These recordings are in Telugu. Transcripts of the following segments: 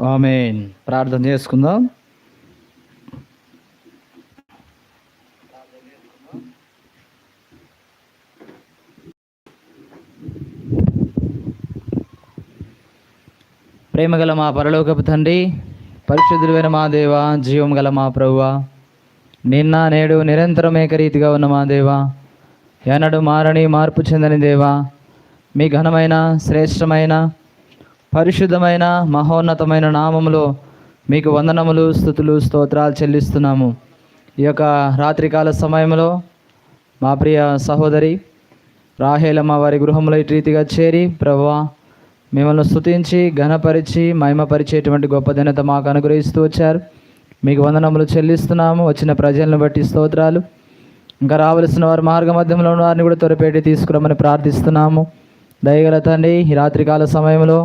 ఆమేన్. ప్రార్థన చేసుకుందాం. ప్రేమగల మా పరలోకపు తండ్రి, పరిశుద్ధులైన మా దేవ, జీవం గల మా ప్రభువా, నిన్న నేడు నిరంతరం ఏకరీతిగా ఉన్న మా దేవా, ఎన్నడూ మారని మార్పు చెందని దేవా, మీ ఘనమైన శ్రేష్టమైన పరిశుద్ధమైన మహోన్నతమైన నామములో మీకు వందనములు, స్తుతులు, స్తోత్రాలు చెల్లిస్తున్నాము. ఈ యొక్క రాత్రికాల సమయంలో మా ప్రియ సహోదరి రాహేలమ్మ వారి గృహంలో ఇటు రీతిగా చేరి ప్రభువా మిమ్మల్ని స్తుతించి ఘనపరిచి మహిమపరిచేటువంటి గొప్ప ఘనత మాకు అనుగ్రహిస్తూ వచ్చారు. మీకు వందనములు చెల్లిస్తున్నాము. వచ్చిన ప్రజలను బట్టి స్తోత్రాలు. ఇంకా రావలసిన వారి మార్గ మధ్యంలో ఉన్న వారిని కూడా త్వరపేటి తీసుకురమని ప్రార్థిస్తున్నాము. దయగల తండ్రి, ఈ రాత్రికాల సమయంలో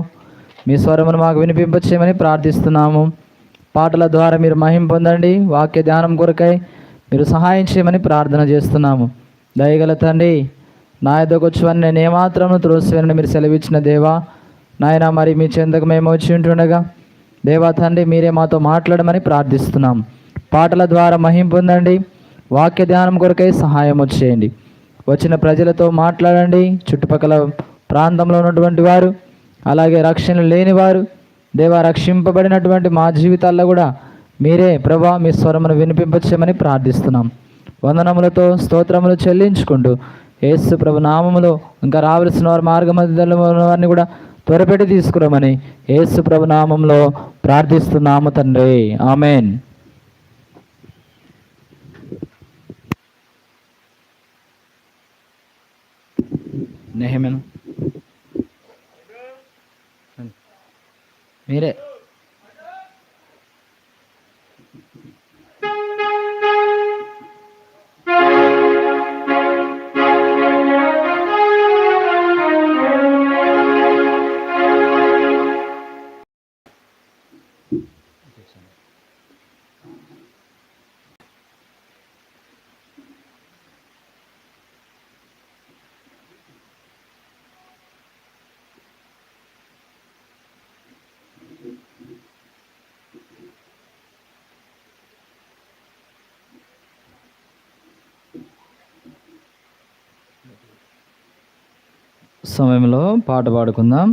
మీ స్వరమును మాకు వినిపింపచేయమని ప్రార్థిస్తున్నాము. పాటల ద్వారా మీరు మహిమ పొందండి. వాక్య ధ్యానం కొరకై మీరు సహాయం చేయమని ప్రార్థన చేస్తున్నాము. దయగల తండ్రి, నా యొద్దకు వచ్చువని నేను ఏమాత్రము త్రోసివేనని మీరు సెలవిచ్చిన దేవా నాయన, మరి మీ చెంతకు మేము వచ్చి ఉంటుండగా దేవా తండ్రి మీరే మాతో మాట్లాడమని ప్రార్థిస్తున్నాం. పాటల ద్వారా మహిమ పొందండి. వాక్య ధ్యానం కొరకై సహాయం చేయండి. వచ్చిన ప్రజలతో మాట్లాడండి. చుట్టుపక్కల ప్రాంతంలో ఉన్నటువంటి వారు, అలాగే రక్షణ లేని వారు, దేవా రక్షింపబడినటువంటి మా జీవితాల్లో కూడా మీరే ప్రభా మీ స్వరమును వినిపింపచేయమని ప్రార్థిస్తున్నాం. వందనములతో స్తోత్రములు చెల్లించుకుంటూ యేసు ప్రభు నామములో ఇంకా రావలసిన వారి మార్గ మధ్యలో ఉన్న వారిని కూడా త్వరపెట్టి తీసుకురమని యేసు ప్రభు నామంలో ప్రార్థిస్తున్నాము తండ్రి. ఆమెన్. నెహెమ్యా మీరే సమయంలో పాట పాడుకుందాం.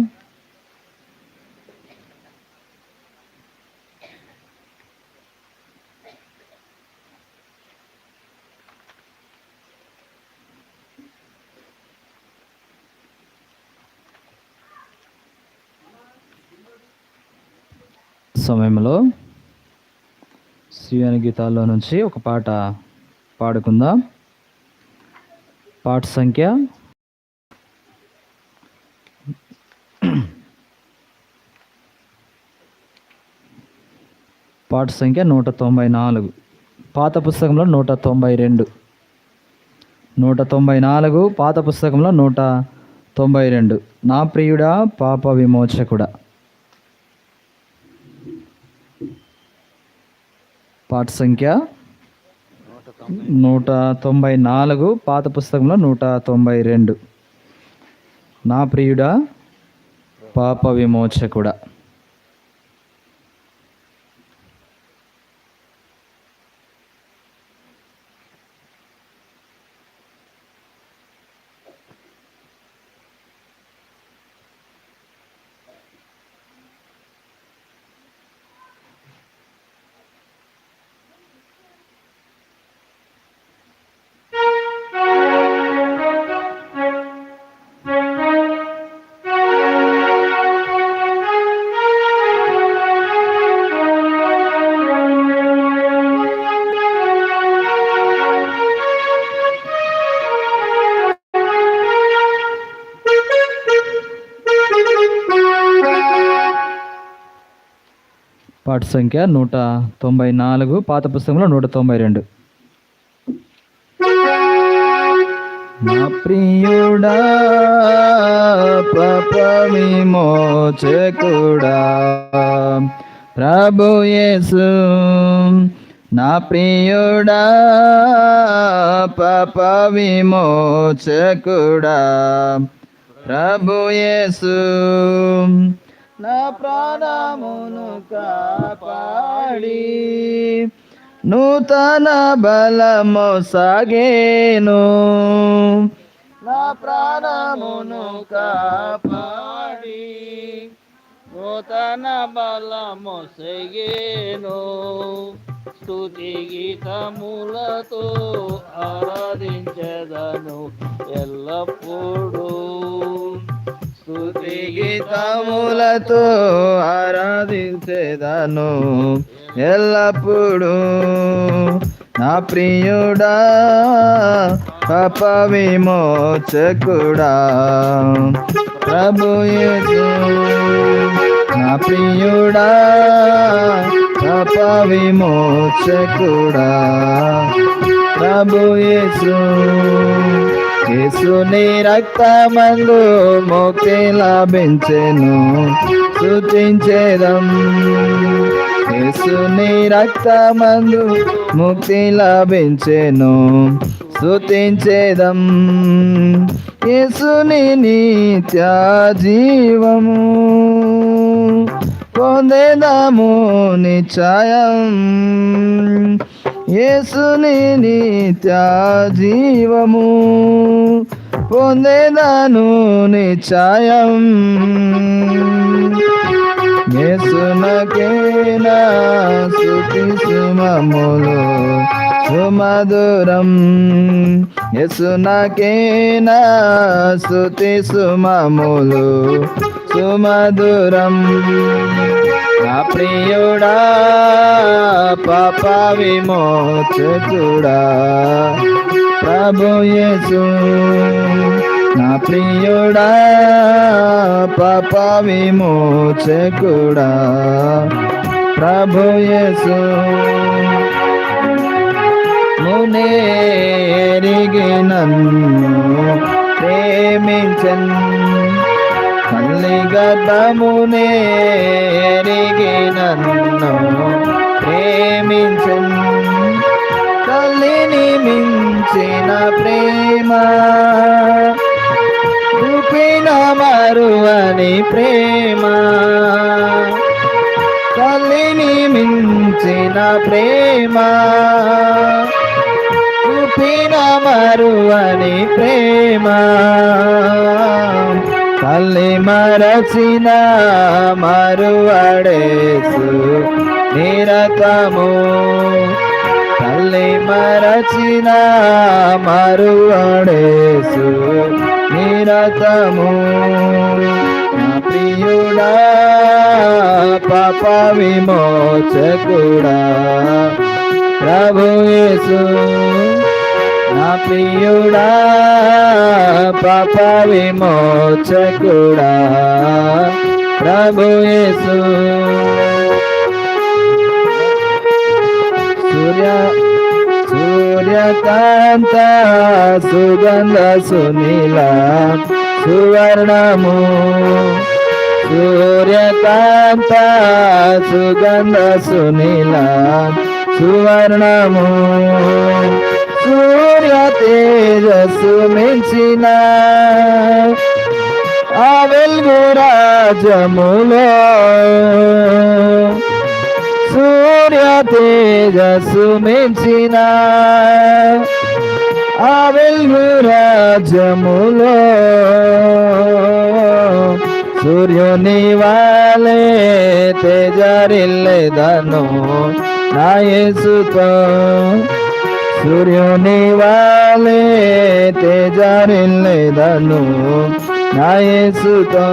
సమయంలో సియోని గీతాల్లో నుంచి ఒక పాట పాడుకుందాం. పాట సంఖ్య పాట సంఖ్య 194. పాత పుస్తకంలో 192. 194 పాత పుస్తకంలో 192. నా ప్రియుడా పాప విమోచకుడా. పాట సంఖ్య 194 పాత పుస్తకంలో 192. నా ప్రియుడా పాప విమోచకుడా. పాట సంఖ్య 194 పాత పుస్తకంలో 192. నా ప్రియుడా పాప విమోచకుడా ప్రభు యేసు. నా ప్రియుడా పాప విమోచకుడా ప్రభు యేసు. నా ప్రాణమును కాపాడి నూతన బలము సాగేను నా ప్రాణమును కాపాడి నూతన బలము సాగేను స్తుతి గీతములతో ఆరాధించెదను ఎల్లప్పుడూ స్తుతి గీతములతో ఆరాధించెదను ఎల్లప్పుడూ నా ప్రియుడా పాప విమోచకుడా ప్రభు యేసు నా ప్రియుడా పాప విమోచకుడా ప్రభు యేసు యేసుని రక్తమందు ముక్తి లభించెను స్తుతించెదం యేసుని రక్తమందు ముక్తి లభించెను స్తుతించెదం యేసుని నిత్య జీవము పొందెదము నిశ్చయం యేసుని నిత్య జీవము పొందెదను నిశ్చయం యేసునకేనా స్తుతి సుమములు సుమధురం యేసునకేనా స్తుతి సుమములు సుమధురం నా ప్రియుడా పాప విమోచకుడా ప్రభు యేసు నా ప్రియుడా పాప విమోచకుడా ప్రభు యేసు మునేరిగి నన్ను ప్రేమించన్ తల్లి గర్భమునేరిగి నన్ను ప్రేమించన్ తల్లిని మించిన ప్రేమ రూపిన మరువని ప్రేమ తల్లిని మించిన ప్రేమ రూపిన మరువని ప్రేమ తల్లి మరచిన మరువడేసు నిరతము తల్లి మరచిన మరువడేసు నిరతము నా ప్రియుడా పాప విమోచకుడా ప్రభు యేసు నా ప్రియుడా పాప విమోచకుడా ప్రభు యేసు సూర్యకాంత సుగంధ సునీల సువర్ణము సూర్యకాంత సుగంధ సునీల సువర్ణము సూర్య తేజస్సు మించిన ఆ వెలుగు రాజములో సూర్య తేజస్సు మించిన ఆ వెలుగు రాజములో సూర్యుని వాలే తేజరిల్లెదను నా యేసుతో సూర్యుని వాలే తేజరిల్లెదను నా యేసుతో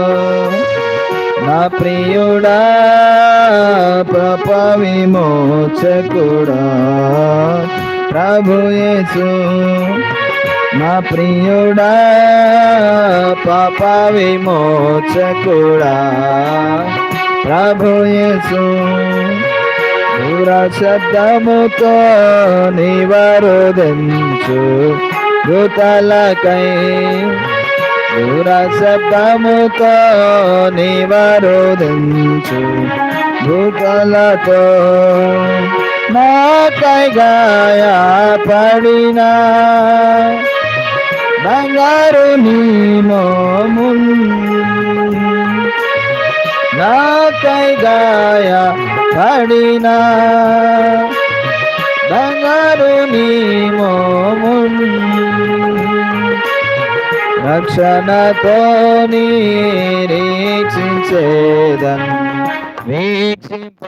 నా ప్రియుడా పాప విమోచకుడా ప్రభు యేసు నా ప్రియుడా పాప విమోచకుడా ప్రభు యేసు దూర శబ్దముతో నివరుదించు దూతలకై దూర శబ్దముతో నివరుదించు దూతలతో నాకై గాయపడిన బంగారు నీ మోమున్ నాకై గాయ పడినా బంగారు నీ మోమున్ రక్షణతో నిరీక్షించేదన్ వీక్షింప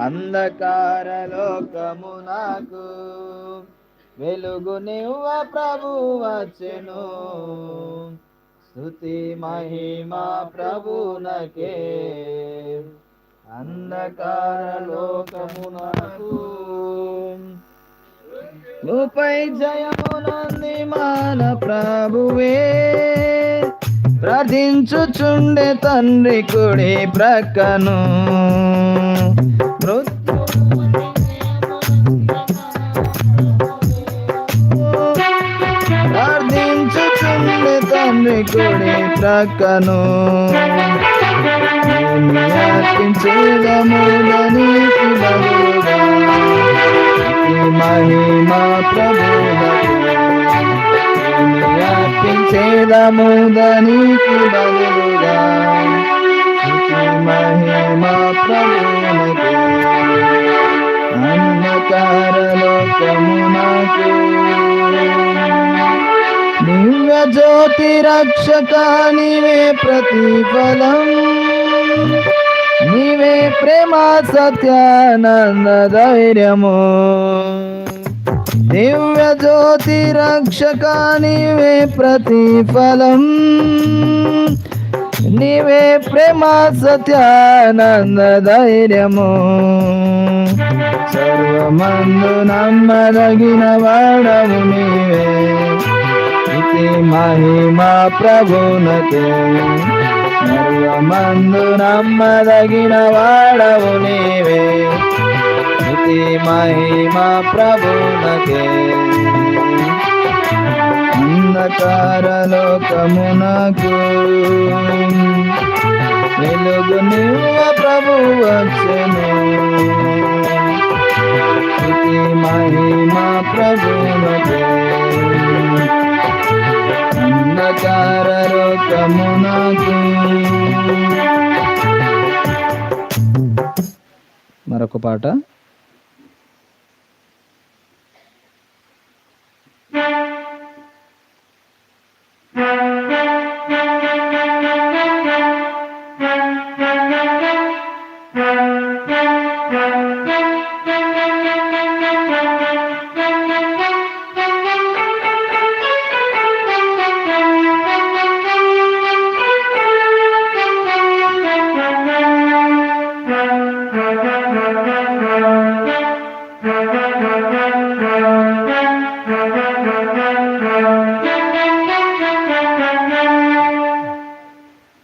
అంధకార లోకమునకు వెలుగునివ్వ ప్రభు వచ్చెను. స్తుతి మహిమా ప్రభునకే. అంధకార లోకమునకు నుపై జయమునంది మన ప్రభువే. ప్రార్థించుచుండే తండ్రి కుడి ప్రక్కను. ప్రార్థించుచుండే తండ్రి కుడి ప్రక్కను. అర్పించేదమునికి బదులుగా మహిమా ప్రభువునకు. అర్పించేదమునికి బదులుగా మహిమా ప్రభువునకు. అంధకార లోకమునకు దివ్య జ్యోతి రక్షక నీవే ప్రతిఫలం. నీవే ప్రేమ సత్యానంద ధైర్యము. దివ్య జ్యోతి రక్షక నీవే ప్రతిఫలం. నీవే ప్రేమ సత్యానంద ధైర్యము. సర్వమందు నమ్మదగిన వాడవు నీవే. స్తుతి మహిమా ప్రభునకే. సర్వమందు నమ్మదగిన వాడవు నీవే. స్తుతి మహిమా ప్రభునకే. అంధకార లోకమునకు వెలుగునివ్వ ప్రభు వచ్చెను. స్తుతి మహిమా ప్రభునకే. అంధకార లోకమునకు. మరొక పాట.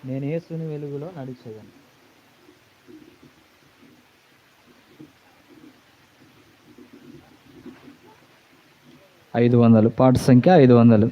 నేను యేసుని వెలుగులో నడిచేదను. 500 పాట సంఖ్య 500.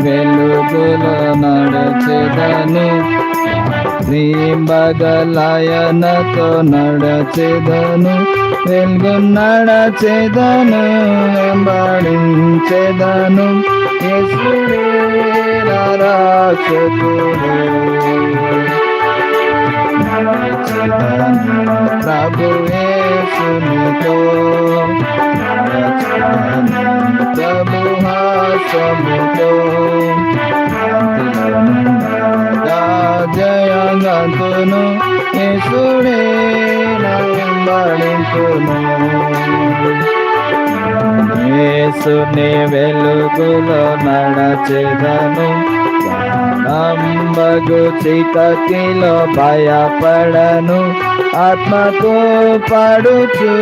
వెలుగులో నడచెదను. బగలాయనతో నడచెదను. వెలుగు నడచెదను. వెంబడించెదను. యేసువే నా రక్షకుడు. నడచెదను ప్రభు యేసునితో. నడచెదను ప్రభు హాసముతో. జయగంతును యేసుడే వెంబడించును. యేసుని వెలుగులో నడచెదను. నమ్మగు చీకటిలో భయపడను, ఆత్మతో పడుచు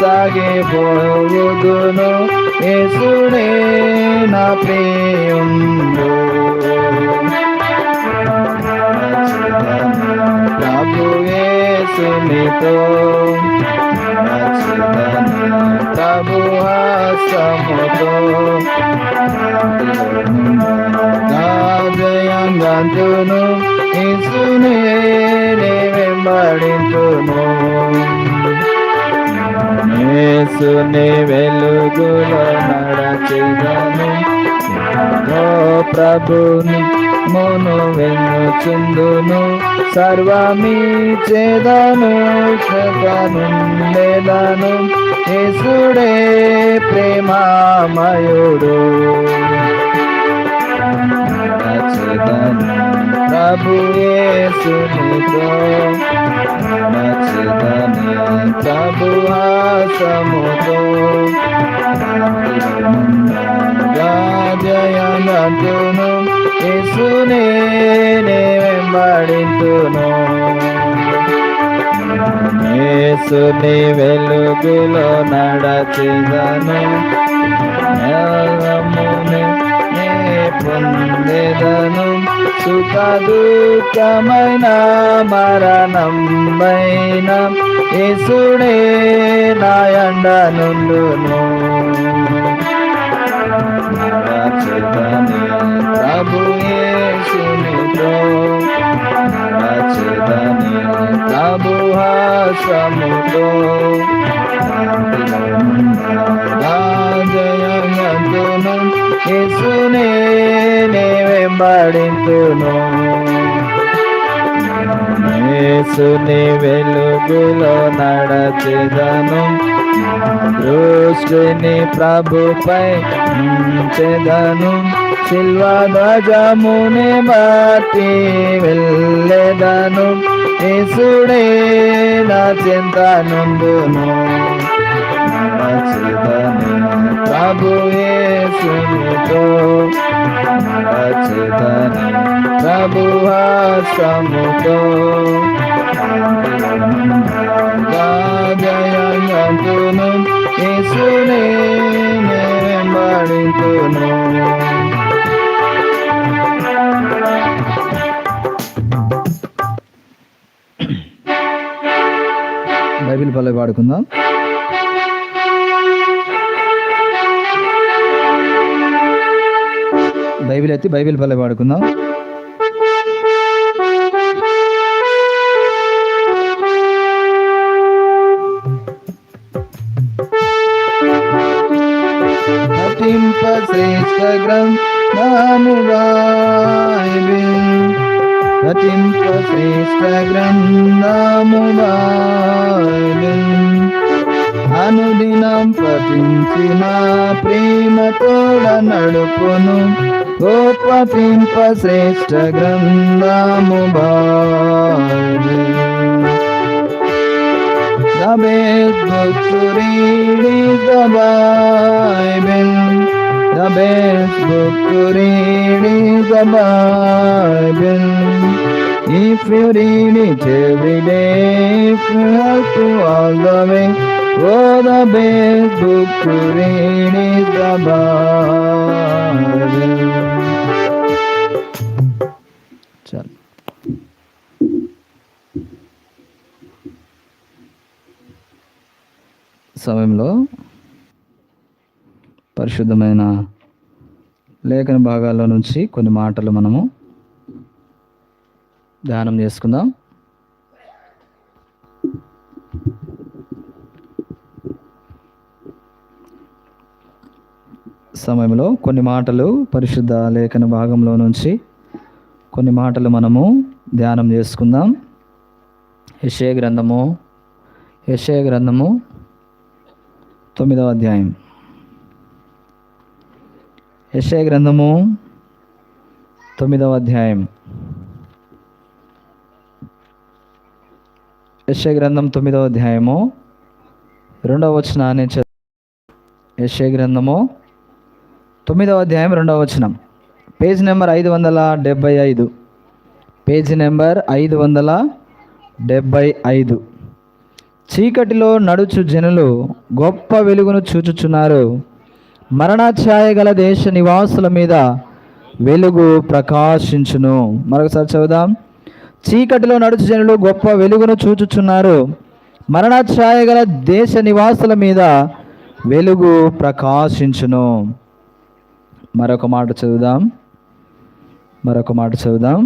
సాగిపోవుదును. యేసుడే నా ప్రియుండు, ప్రభు యేసునితో ప్రభు హస్తముతో జయంగంతును, యేసునే వెంబడింతును. యేసుని వెలుగులో నడచెదను, ఓ ప్రభుని మోను వెన్నుచుందును. సర్వమీచెదను, శతనుండెదను. యేసుడే ప్రేమామయుడు, నడచెదను ప్రభు యేసునితో, నడచెదను ప్రభు హస్తముతో. జయనంతును, యేసునే వెంబడింతును. యేసుని వెలుగులో నడచెదను, పొందెదను. సుఖ దుఃఖమైన మరణమైన యేసుడే నాయండ నుండును. నడచెదను ప్రభు యేసునితో, నడచెదను ప్రభు హస్తముతో. జయనంతును, యేసునే వెంబడింతును. యేసుని వెలుగులో నడచెదను, దృష్టిని ప్రభుపై ఉంచెదను. శిల్వ ధ్వజముని బట్టి వెళ్ళెదను. యేసుడే నా చింత నుండును. నడచెదను ప్రభు యేసునితో, నడచెదను ప్రభు హస్తముతో. జయనంతును, యేసునే వెంబడింతును. బైబిల్ పల్లె పాడుకుందాం. బైబిల్ ఎత్తి బైబిల్ పల్లె పాడుకుందాం. పఠింప శ్రేష్ఠ గ్రంథము బైబిల్, పఠింప శ్రేష్ఠ గ్రంథము బైబిల్. అనుదినం పఠించిన ప్రేమతోడ నడుపును. పఠింప శ్రేష్ఠ గ్రంథము Bible. The best book to read is the Bible. The best book to read is the Bible. If you read it every day, if you have to all the way, oh, the best book to read is the Bible. Chal. సమయంలో పరిశుద్ధమైన లేఖన భాగాల్లో నుంచి కొన్ని మాటలు మనము ధ్యానం చేసుకుందాం. సమయంలో కొన్ని మాటలు పరిశుద్ధ లేఖన భాగంలో నుంచి కొన్ని మాటలు మనము ధ్యానం చేసుకుందాం. యెషయా గ్రంథము 9వ అధ్యాయం. యెషయా గ్రంథము 9వ అధ్యాయం. యెషయా గ్రంథం 9వ అధ్యాయము 2వ వచనాన్ని యెషయా గ్రంథము 9వ అధ్యాయం 2వ వచనం. Page number 575. Page number 575. చీకటిలో నడుచు జనులు గొప్ప వెలుగును చూచుచున్నారు. మరణఛాయ గల దేశ నివాసుల మీద వెలుగు ప్రకాశించును. మరొకసారి చదువుదాం. చీకటిలో నడుచు జనులు గొప్ప వెలుగును చూచుచున్నారు. మరణఛాయ గల దేశ నివాసుల మీద వెలుగు ప్రకాశించును. మరొక మాట చదువుదాం.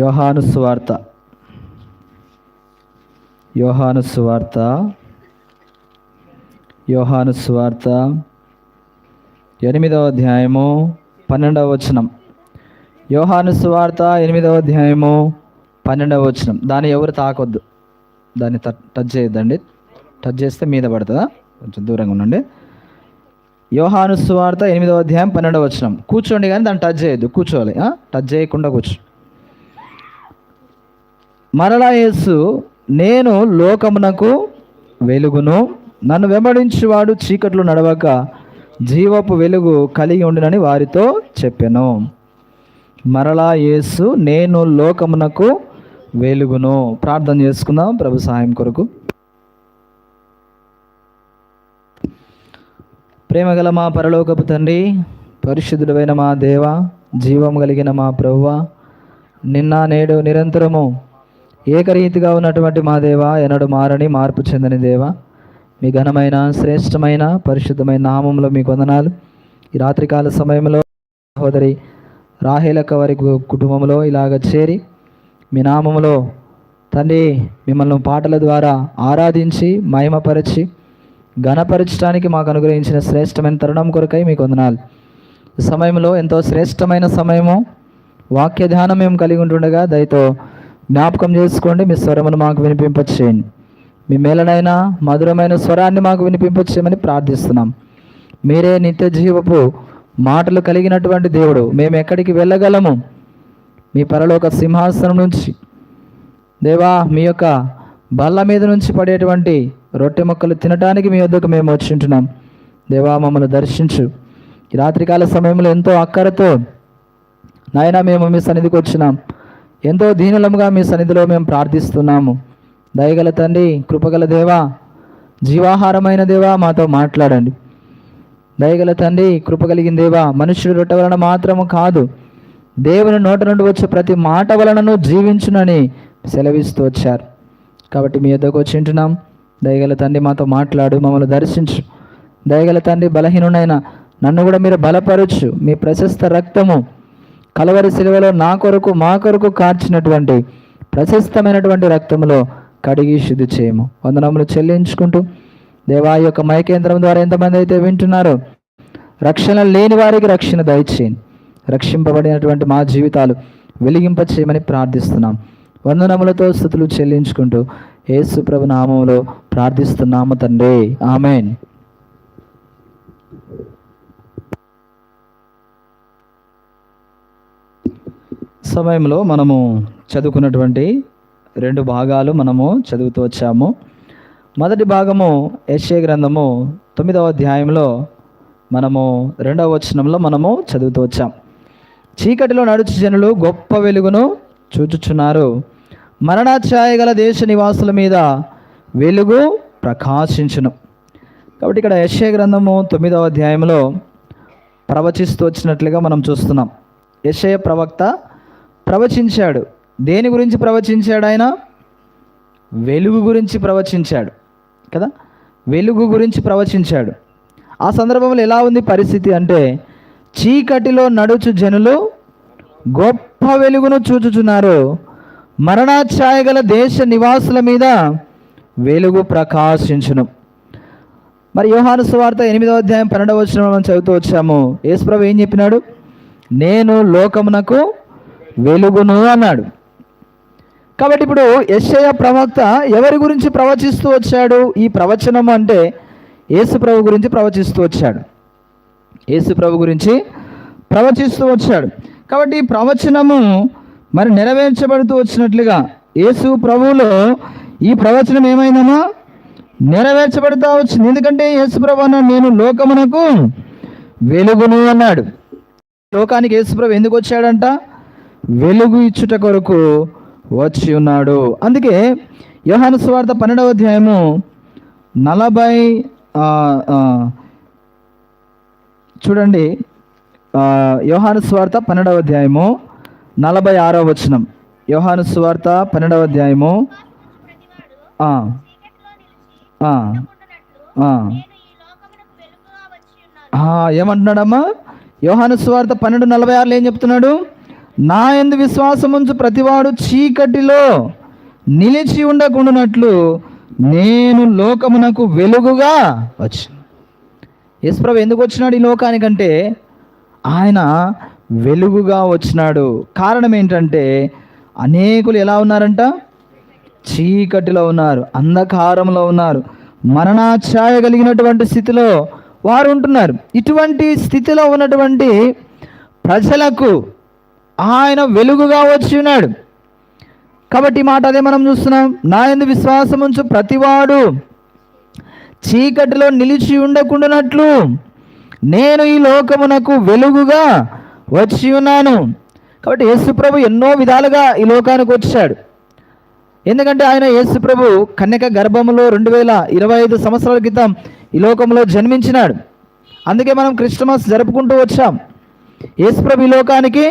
యోహాను సువార్త 8వ అధ్యాయము 12వ వచనం. యోహాను సువార్త 8వ అధ్యాయము 12వ వచనం. దాన్ని ఎవరు తాకొద్దు, దాన్ని టచ్ చేయొద్దండి. టచ్ చేస్తే మీద పడుతుందా? కొంచెం దూరంగా ఉండండి. యోహాను సువార్త 8వ అధ్యాయం 12వ వచనం. కూర్చోండి, కానీ దాన్ని టచ్ చేయొద్దు. కూర్చోవాలి, టచ్ చేయకుండా కూర్చో. మరలా యేసు, నేను లోకమునకు వెలుగును, నన్ను వెంబడించువాడు చీకట్లో నడవక జీవపు వెలుగు కలిగి ఉండునని వారితో చెప్పెను. మరలా యేసు, నేను లోకమునకు వెలుగును. ప్రార్థన చేసుకుందాం ప్రభు సహాయం కొరకు. ప్రేమగల మా పరలోకపు తండ్రి, పరిశుద్ధుడైన మా దేవ, జీవం కలిగిన మా ప్రభువా, నిన్న నేడు నిరంతరము ఏకరీతిగా ఉన్నటువంటి మా దేవ, ఎన్నడు మారని మార్పు చెందని దేవ, మీ ఘనమైన శ్రేష్టమైన పరిశుద్ధమైన నామంలో మీకు వందనాలు. ఈ రాత్రికాల సమయంలో సహోదరి రాహేలక్క వారి కుటుంబంలో ఇలాగ చేరి మీ నామంలో తండ్రి మిమ్మల్ని పాటల ద్వారా ఆరాధించి మహిమపరిచి ఘనపరచడానికి మాకు అనుగ్రహించిన శ్రేష్టమైన తరుణం కొరకై మీకు వందనాలు. ఈ సమయంలో ఎంతో శ్రేష్టమైన సమయము, వాక్య ధ్యానం మేము కలిగి ఉంటుండగా దయతో జ్ఞాపకం చేసుకోండి. మీ స్వరమును మాకు వినిపింపచేయండి. మీ మేలనైన మధురమైన స్వరాన్ని మాకు వినిపింపచేయమని ప్రార్థిస్తున్నాం. మీరే నిత్య జీవపు మాటలు కలిగినటువంటి దేవుడు. మేము ఎక్కడికి వెళ్ళగలము? మీ పరలోక సింహాసనం నుంచి దేవా, మీ యొక్క బల్ల మీద నుంచి పడేటువంటి రొట్టె ముక్కలు తినడానికి మీ వద్దకు మేము వచ్చింటున్నాం. దేవా, మమ్మల్ని దర్శించు. ఈ రాత్రికాల సమయంలో ఎంతో అక్కరతో నాయన మేము మీ సన్నిధికి వచ్చినాం. ఎంతో దీనులముగా మీ సన్నిధిలో మేము ప్రార్థిస్తున్నాము. దయగల తండ్రి, కృపగల దేవా, జీవాహారమైన దేవా, మాతో మాట్లాడండి. దయగల తండ్రి, కృపగలిగిన దేవా, మనుషుడు రొట్టె వలన మాత్రము కాదు, దేవుని నోట నుండి వచ్చే ప్రతి మాట వలనను జీవించునని సెలవిస్తూ వచ్చారు. కాబట్టి మీ యొద్దకు వచ్చి ఉంటున్నాం. దయగల తండ్రి, మాతో మాట్లాడు, మమ్మల్ని దర్శించు. దయగల తండ్రి, బలహీనునైనా నన్ను కూడా మీరు బలపరచు. మీ ప్రశస్త రక్తము కలవరి శిలువలో నా కొరకు మా కొరకు కార్చినటువంటి ప్రశస్తమైనటువంటి రక్తములో కడిగి శుద్ధి చేయము. వందనములు చెల్లించుకుంటూ దేవా, యొక్క మైకేంద్రం ద్వారా ఎంతమంది అయితే వింటున్నారో రక్షణ లేని వారికి రక్షణ దయచేయండి. రక్షింపబడినటువంటి మా జీవితాలు వెలిగింప చేయమని ప్రార్థిస్తున్నాం. వందనములతో స్తుతులు చెల్లించుకుంటూ యేసు ప్రభు నామములో ప్రార్థిస్తున్నాము తండ్రి, ఆమేన్. సమయంలో మనము చదువుకున్నటువంటి 2 భాగాలు మనము చదువుతూ వచ్చాము. మొదటి భాగము యెషయా గ్రంథము 9వ అధ్యాయంలో మనము 2వ వచనంలో మనము చదువుతూ వచ్చాం. చీకటిలో నడుచు జనులు గొప్ప వెలుగును చూచుచున్నారు. మరణఛాయ గల దేశ నివాసుల మీద వెలుగు ప్రకాశించును. కాబట్టి ఇక్కడ యెషయా గ్రంథము 9వ అధ్యాయంలో ప్రవచిస్తూ వచ్చినట్లుగా మనం చూస్తున్నాం. యెషయా ప్రవక్త ప్రవచించాడు. దేని గురించి ప్రవచించాడు? ఆయన వెలుగు గురించి ప్రవచించాడు కదా. వెలుగు గురించి ప్రవచించాడు. ఆ సందర్భంలో ఎలా ఉంది పరిస్థితి అంటే, చీకటిలో నడుచు జనులు గొప్ప వెలుగును చూచుచున్నారు. మరణఛాయ గల దేశ నివాసుల మీద వెలుగు ప్రకాశించును. మరి యోహాను సువార్త 8వ అధ్యాయం 12వ వచనం మనం చదువుతూ వచ్చాము. యేసు ప్రభువు ఏం చెప్పినాడు? నేను లోకమునకు వెలుగును అన్నాడు. కాబట్టి ఇప్పుడు యెషయా ప్రవక్త ఎవరి గురించి ప్రవచిస్తూ వచ్చాడు? ఈ ప్రవచనం అంటే యేసు ప్రభు గురించి ప్రవచిస్తూ వచ్చాడు. యేసు ప్రభు గురించి ప్రవచిస్తూ వచ్చాడు. కాబట్టి ఈ ప్రవచనము మరి నెరవేర్చబడుతూ వచ్చినట్లుగా యేసు ప్రభువులో ఈ ప్రవచనం ఏమైందమ్మా? నెరవేర్చబడుతూ వచ్చింది. ఎందుకంటే యేసు ప్రభు అన్నాడు, నేను లోకమునకు వెలుగును అన్నాడు. లోకానికి యేసుప్రభు ఎందుకు వచ్చాడంట? వెలుగు ఇచ్చుట కొరకు వచ్చి ఉన్నాడు. అందుకే యోహాను సువార్త 12వ అధ్యాయము 40 చూడండి. యోహాను సువార్త 12వ అధ్యాయము 46వ వచనం. యోహాను సువార్త 12వ అధ్యాయము ఏమంటున్నాడమ్మా? యోహాను సువార్త 12:46 ఏం చెప్తున్నాడు? నా యందు విశ్వాసం ఉంచు ప్రతివాడు చీకటిలో నిలిచి ఉండకుండానట్లు నేను లోకమునకు వెలుగుగా వచ్చాను. యేసుప్రభు ఎందుకు వచ్చినాడు ఈ లోకానికంటే? ఆయన వెలుగుగా వచ్చినాడు. కారణం ఏంటంటే అనేకులు ఎలా ఉన్నారంట? చీకటిలో ఉన్నారు, అంధకారంలో ఉన్నారు, మరణాఛాయ కలిగినటువంటి స్థితిలో వారు ఉంటున్నారు. ఇటువంటి స్థితిలో ఉన్నటువంటి ప్రజలకు ఆయన వెలుగుగా వచ్చి ఉన్నాడు. కాబట్టి ఈ మాట అదే మనం చూస్తున్నాం. నా యందు విశ్వాసం ఉంచు ప్రతివాడు చీకటిలో నిలిచి ఉండకుండానట్లు నేను ఈ లోకమునకు వెలుగుగా వచ్చి ఉన్నాను. కాబట్టి యేసుప్రభు ఎన్నో విధాలుగా ఈ లోకానికి వచ్చాడు. ఎందుకంటే ఆయన యేసుప్రభు కన్యక గర్భములో 2025 సంవత్సరాల క్రితం ఈ లోకంలో జన్మించినాడు. అందుకే మనం క్రిస్మస్ జరుపుకుంటూ వచ్చాం. యేసుప్రభు ఈ లోకానికి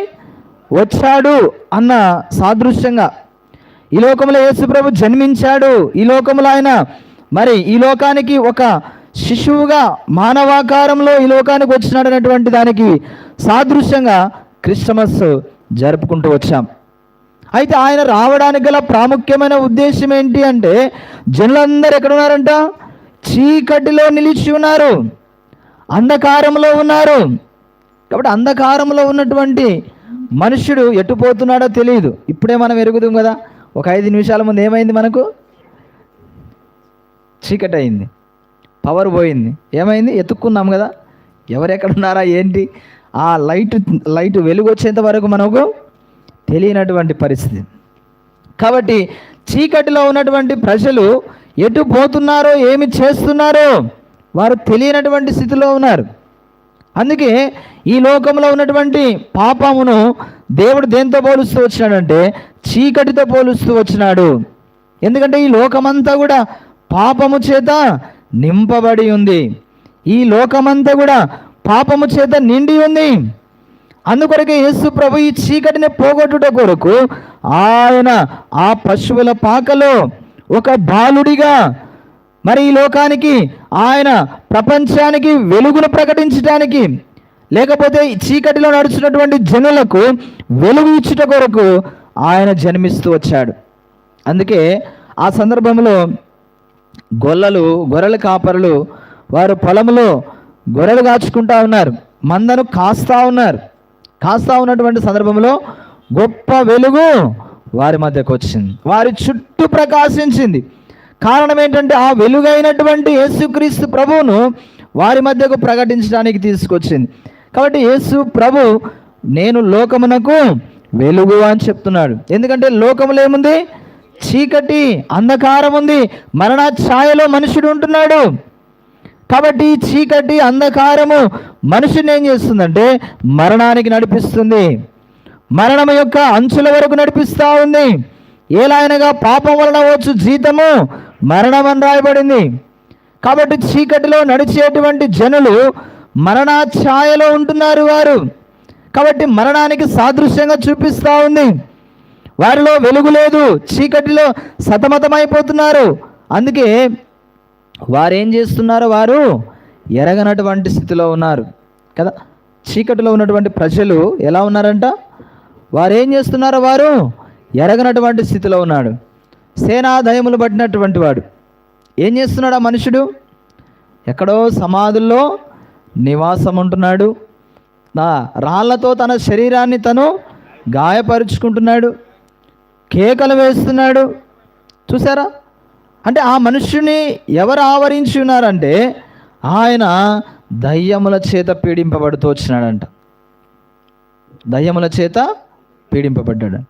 వచ్చాడు అన్న సాదృశ్యంగా ఈ లోకంలో యేసుప్రభు జన్మించాడు. ఈ లోకంలో ఆయన మరి ఈ లోకానికి ఒక శిశువుగా మానవాకారంలో ఈ లోకానికి వచ్చినాడు అనేటువంటి దానికి సాదృశ్యంగా క్రిస్మస్ జరుపుకుంటూ వచ్చాం. అయితే ఆయన రావడానికి గల ప్రాముఖ్యమైన ఉద్దేశం ఏంటి అంటే, జనులందరూ ఎక్కడ ఉన్నారంట? చీకటిలో నిలిచి ఉన్నారు, అంధకారంలో ఉన్నారు. కాబట్టి అంధకారంలో ఉన్నటువంటి మనుష్యుడు ఎటు పోతున్నాడో తెలియదు. ఇప్పుడే మనం ఎరుగుదాం కదా, ఒక 5 నిమిషాల ముందు ఏమైంది? మనకు చీకటి అయింది, పవర్ పోయింది. ఏమైంది? ఎత్తుక్కున్నాం కదా, ఎవరెక్కడున్నారా ఏంటి? ఆ లైట్ వెలుగు వచ్చేంత వరకు మనకు తెలియనటువంటి పరిస్థితి. కాబట్టి చీకటిలో ఉన్నటువంటి ప్రజలు ఎటు పోతున్నారో ఏమి చేస్తున్నారో వారు తెలియనటువంటి స్థితిలో ఉన్నారు. అందుకే ఈ లోకంలో ఉన్నటువంటి పాపమును దేవుడు దేంతో పోలుస్తూ వచ్చినాడంటే చీకటితో పోలుస్తూ వచ్చినాడు. ఎందుకంటే ఈ లోకమంతా కూడా పాపము చేత నింపబడి ఉంది. ఈ లోకమంతా కూడా పాపము చేత నిండి ఉంది. అందుకొరకే యేసు ప్రభు ఈ చీకటిని పోగొట్టుట కొరకు ఆయన ఆ పశువుల పాకలో ఒక బాలుడిగా మరి ఈ లోకానికి, ఆయన ప్రపంచానికి వెలుగును ప్రకటించడానికి, లేకపోతే ఈ చీకటిలో నడుచున్నటువంటి జనులకు వెలుగు ఇచ్చుట కొరకు ఆయన జన్మిస్తూ వచ్చాడు. అందుకే ఆ సందర్భంలో గొర్రెల కాపరులు వారు పొలంలో గొర్రెలు కాచుకుంటా ఉన్నారు, మందను కాస్తా ఉన్నారు. కాస్తా ఉన్నటువంటి సందర్భంలో గొప్ప వెలుగు వారి మధ్యకు వచ్చింది, వారి చుట్టూ ప్రకాశించింది. కారణం ఏంటంటే ఆ వెలుగైనటువంటి యేసుక్రీస్తు ప్రభువును వారి మధ్యకు ప్రకటించడానికి తీసుకొచ్చింది. కాబట్టి యేసు ప్రభు నేను లోకమునకు వెలుగు అని చెప్తున్నాడు. ఎందుకంటే లోకములో ఏముంది? చీకటి, అంధకారం ఉంది, మరణ ఛాయలో మనుషుడు ఉంటున్నాడు. కాబట్టి చీకటి, అంధకారము మనుషుని ఏం చేస్తుందంటే మరణానికి నడిపిస్తుంది, మరణం యొక్క అంచుల వరకు నడిపిస్తూ ఉంది. ఏలాయనగా పాపం వలన వచ్చు జీతము మరణం అని రాయబడింది. కాబట్టి చీకటిలో నడిచేటువంటి జనులు మరణ ఛాయలో ఉంటున్నారు వారు. కాబట్టి మరణానికి సాదృశ్యంగా చూపిస్తూ ఉంది. వారిలో వెలుగు లేదు, చీకటిలో సతమతమైపోతున్నారు. అందుకే వారేం చేస్తున్నారో వారు ఎరగనటువంటి స్థితిలో ఉన్నారు కదా. చీకటిలో ఉన్నటువంటి ప్రజలు ఎలా ఉన్నారంట? వారేం చేస్తున్నారో వారు ఎరగనటువంటి స్థితిలో ఉన్నాడు. సేనాదయములు పట్టినటువంటి వాడు ఏం చేస్తున్నాడు? ఆ మనుషుడు ఎక్కడో సమాధుల్లో నివాసం ఉంటున్నాడు. రాళ్లతో తన శరీరాన్ని తను గాయపరుచుకుంటున్నాడు, కేకలు వేస్తున్నాడు. చూసారా? అంటే ఆ మనుష్యుని ఎవరు ఆవరించి ఉన్నారంటే ఆయన దయ్యముల చేత పీడింపబడుతూ వచ్చినాడంట. దయ్యముల చేత పీడింపబడ్డాడు.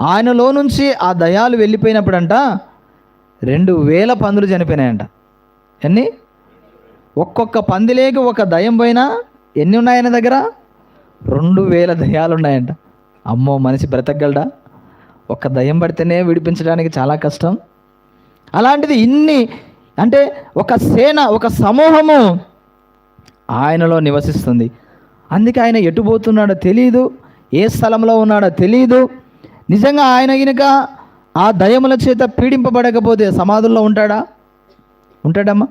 ఆయనలో నుంచి ఆ దయ్యాలు వెళ్ళిపోయినప్పుడంట 2000 పందులు చనిపోయినాయంట. ఎన్ని? ఒక్కొక్క పందిలేకి ఒక దయ్యం పోయినా ఎన్ని ఉన్నాయి ఆయన దగ్గర? 2000 దయ్యాలు ఉన్నాయంట. అమ్మో, మనిషి బ్రతకగలడా? ఒక్క దయ్యం పడితేనే విడిపించడానికి చాలా కష్టం. అలాంటిది ఇన్ని అంటే ఒక సేన, ఒక సమూహము ఆయనలో నివసిస్తుంది. అందుకే ఆయన ఎటు పోతున్నాడో తెలియదు, ఏ స్థలంలో ఉన్నాడో తెలియదు. నిజంగా ఆయన గినక ఆ దయ్యముల చేత పీడింపబడకపోతే సమాధుల్లో ఉంటాడమ్మా?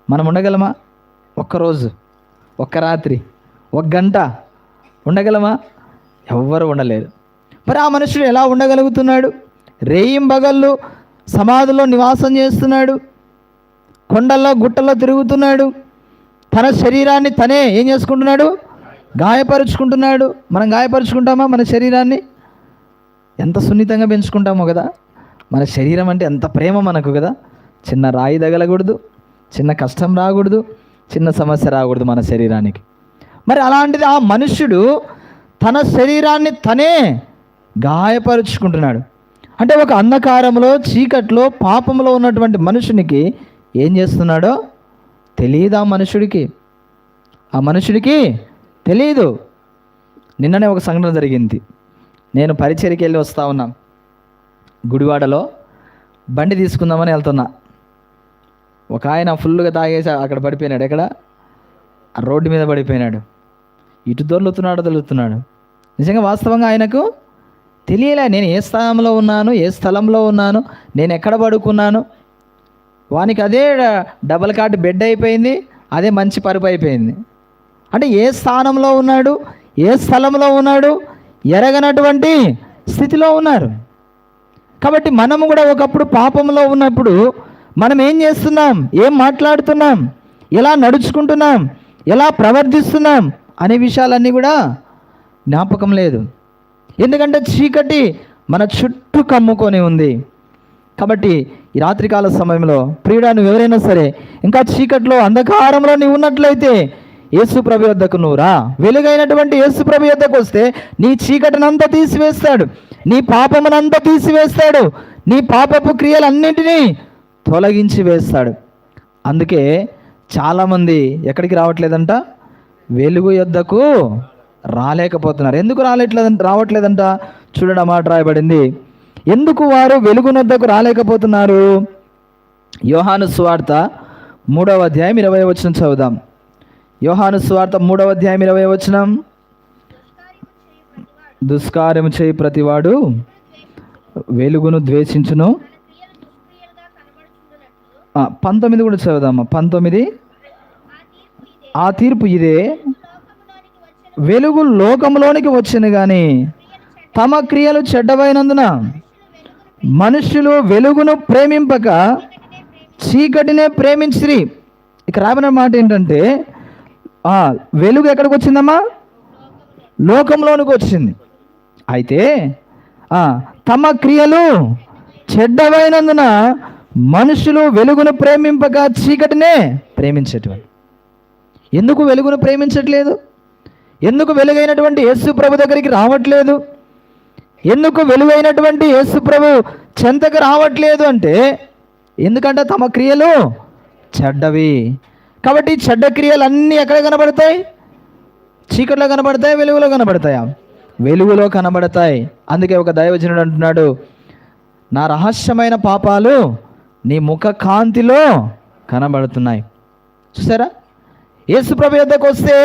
మనం ఉండగలమా? ఒక్కరోజు, ఒక్క రాత్రి, 1 గంట ఉండగలమా? ఎవ్వరు ఉండలేరు. మరి ఆ మనుషుడు ఎలా ఉండగలుగుతున్నాడు? రేయింబగళ్ళు సమాధిలో నివాసం చేస్తున్నాడు, కొండల్లో గుట్టల్లో తిరుగుతున్నాడు, తన శరీరాన్ని తనే ఏం చేసుకుంటున్నాడు? గాయపరుచుకుంటున్నాడు. మనం గాయపరుచుకుంటామా మన శరీరాన్ని? ఎంత సున్నితంగా పెంచుకుంటామో కదా. మన శరీరం అంటే ఎంత ప్రేమ మనకు కదా. చిన్న రాయి తగలకూడదు, చిన్న కష్టం రాకూడదు, చిన్న సమస్య రాకూడదు మన శరీరానికి. మరి అలాంటిది ఆ మనుష్యుడు తన శరీరాన్ని తనే గాయపరుచుకుంటున్నాడు. అంటే ఒక అంధకారంలో, చీకట్లో, పాపంలో ఉన్నటువంటి మనుషునికి ఏం చేస్తున్నాడో తెలియదు. ఆ మనుషుడికి తెలియదు. నిన్ననే ఒక సంఘటన జరిగింది. నేను పరిచర్యకి వెళ్ళి వస్తూ ఉన్నా. గుడివాడలో బండి తీసుకుందామని వెళ్తున్నా. ఒక ఆయన ఫుల్గా తాగేసి అక్కడ పడిపోయినాడు. ఎక్కడ? ఆ రోడ్డు మీద పడిపోయినాడు. ఇటు దొర్లుతున్నాడు. నిజంగా వాస్తవంగా ఆయనకు తెలియలే నేను ఏ స్థలంలో ఉన్నాను, నేను ఎక్కడ పడుకున్నాను. వానికి అదే డబల్ కాట్ బెడ్ అయిపోయింది, అదే మంచి పరుపు అయిపోయింది. అంటే ఏ స్థానంలో ఉన్నాడు, ఏ స్థలంలో ఉన్నాడు ఎరగనటువంటి స్థితిలో ఉన్నారు. కాబట్టి మనము కూడా ఒకప్పుడు పాపంలో ఉన్నప్పుడు మనం ఏం చేస్తున్నాం, ఏం మాట్లాడుతున్నాం, ఎలా నడుచుకుంటున్నాం, ఎలా ప్రవర్తిస్తున్నాం అనే విషయాలన్నీ కూడా జ్ఞాపకం లేదు. ఎందుకంటే చీకటి మన చుట్టూ కమ్ముకొని ఉంది. కాబట్టి ఈ రాత్రికాల సమయంలో ప్రియుడా, నువ్వు ఎవరైనా సరే ఇంకా చీకట్లో, అంధకారంలో నీవు ఉన్నట్లయితే యేసు ప్రభు యొద్దకు నువ్వు రా. వెలుగైనటువంటి యేసు ప్రభు యొద్దకు వస్తే నీ చీకటినంతా తీసివేస్తాడు, నీ పాపమునంతా తీసివేస్తాడు, నీ పాపపు క్రియలన్నింటినీ తొలగించి వేస్తాడు. అందుకే చాలామంది ఎక్కడికి రావట్లేదంట? వెలుగు యొద్దకు రాలేకపోతున్నారు. ఎందుకు రావట్లేదంట? చూడడం మాట రాయబడింది. ఎందుకు వారు వెలుగునొద్దకు రాలేకపోతున్నారు? యోహాను సువార్త 3వ అధ్యాయం 20వ వచనం చదువుదాం. యోహాను సువార్త 3వ అధ్యాయం 20వ వచనం. దుష్కార్యము చేయి ప్రతివాడు వెలుగును ద్వేషించును. 19 కూడా చదువుదామా. 19, ఆ తీర్పు ఇదే, వెలుగు లోకంలోనికి వచ్చిన కానీ తమ క్రియలు చెడ్డవైనందున మనుష్యులు వెలుగును ప్రేమింపక చీకటినే ప్రేమించిరి. ఇక రాబడిన మాట ఏంటంటే, వెలుగు ఎక్కడికి వచ్చిందమ్మా? లోకంలోనికి వచ్చింది. అయితే తమ క్రియలు చెడ్డవైనందున మనుషులు వెలుగును ప్రేమింపక చీకటినే ప్రేమించేటువంటి. ఎందుకు వెలుగును ప్రేమించట్లేదు? ఎందుకు వెలుగైనటువంటి యేసు ప్రభు దగ్గరికి రావట్లేదు? ఎందుకు వెలుగైనటువంటి యేసు ప్రభు చెంతకు రావట్లేదు అంటే, ఎందుకంటే తమ క్రియలు చెడ్డవి. కాబట్టి చెడ్డ క్రియలు అన్నీ ఎక్కడ కనబడతాయి? చీకట్లో కనబడతాయి, వెలుగులో కనబడతాయా? వెలుగులో కనబడతాయి. అందుకే ఒక దైవజనుడు అంటున్నాడు, నా రహస్యమైన పాపాలు నీ ముఖ కాంతిలో కనబడుతున్నాయి. చూసారా? యేసు ప్రభు యొద్దకు వస్తే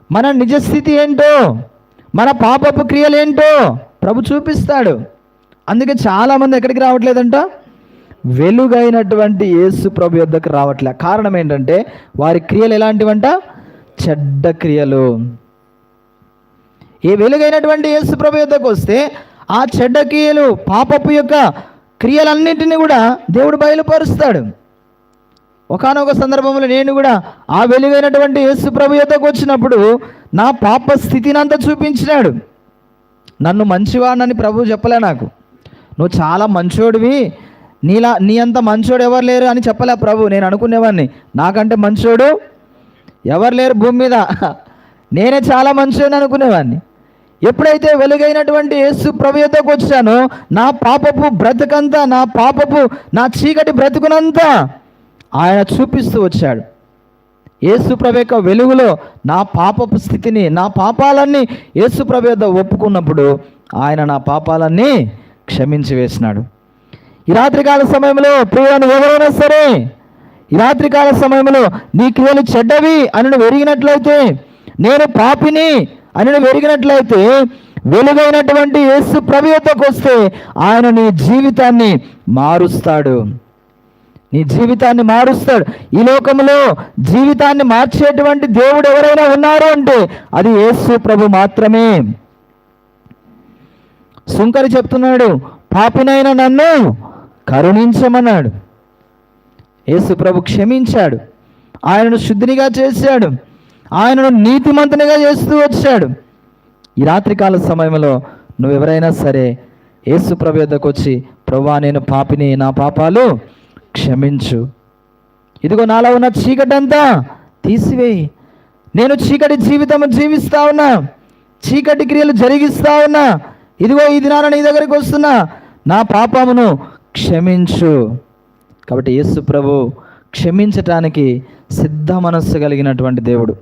మన నిజస్థితి ఏంటో, మన పాపపు క్రియలు ఏంటో ప్రభు చూపిస్తాడు. అందుకే చాలామంది ఎక్కడికి రావట్లేదంట? వెలుగైనటువంటి యేసు ప్రభు యొద్దకు రావట్లే. కారణం ఏంటంటే వారి క్రియలు ఎలాంటివంట? చెడ్డ క్రియలు. ఈ వెలుగైనటువంటి యేసు ప్రభు యొద్దకు వస్తే ఆ చెడ్డ క్రియలు, పాపపు యొక్క క్రియలన్నింటినీ కూడా దేవుడు బయలుపరుస్తాడు. ఒకానొక సందర్భంలో నేను కూడా ఆ వెలుగైనటువంటి యేసు ప్రభు యొద్దకు వచ్చినప్పుడు నా పాప స్థితిని అంతా చూపించినాడు. నన్ను మంచివాడినని ప్రభు చెప్పలే నాకు. నువ్వు చాలా మంచోడివి, నీ అంత మంచోడు ఎవరు లేరు అని చెప్పలే ప్రభు. నేను అనుకునేవాడిని నాకంటే మంచోడు ఎవరు లేరు భూమి మీద, నేనే చాలా మంచోడిని అనుకునేవాడిని. ఎప్పుడైతే వెలుగైనటువంటి యేసు ప్రభు యొద్దకు వచ్చానో నా పాపపు బ్రతుకంతా, నా చీకటి బ్రతుకునంతా ఆయన చూపిస్తూ వచ్చాడు. యేసు ప్రభు యొక్క వెలుగులో నా పాపపు స్థితిని, నా పాపాలన్నీ యేసు ప్రభు యొద్ద ఒప్పుకున్నప్పుడు ఆయన నా పాపాలన్నీ క్షమించి వేసినాడు. ఈ రాత్రికాల సమయంలో ప్రియులను ఎవరైనా సరే, ఈ రాత్రికాల సమయంలో నీ క్రియలు చెడ్డవి అని నువ్వు ఎరిగినట్లయితే, నేను పాపిని అని నువ్వు ఎరిగినట్లయితే, వెలుగైనటువంటి యేసు ప్రభు యొద్దకు వస్తే ఆయన నీ జీవితాన్ని మారుస్తాడు. నీ జీవితాన్ని మారుస్తాడు. ఈ లోకంలో జీవితాన్ని మార్చేటువంటి దేవుడు ఎవరైనా ఉన్నారు అంటే అది యేసు ప్రభు మాత్రమే. సుంకరి చెప్తున్నాడు, పాపినైన నన్ను కరుణించమన్నాడు. యేసు ప్రభు క్షమించాడు, ఆయనను శుద్ధినిగా చేశాడు, ఆయనను నీతిమంతునిగా చేస్తూ వచ్చాడు. ఈ రాత్రికాల సమయంలో నువ్వెవరైనా సరే యేసు ప్రభు యొద్దకు వచ్చి, ప్రభువా నేను పాపిని, నా పాపాలు క్షమించు, ఇదిగో నాలో ఉన్న చీకటంతా తీసివేయి, నేను చీకటి జీవితం జీవిస్తా ఉన్నా, చీకటి క్రియలు జరిగిస్తా ఉన్నా, ఇదిగో ఈ దినాన నీ దగ్గరికి వస్తున్నా, నా పాపమును క్షమించు. కాబట్టి యేసు ప్రభు క్షమించటానికి సిద్ధ మనస్సు కలిగినటువంటి దేవుడు.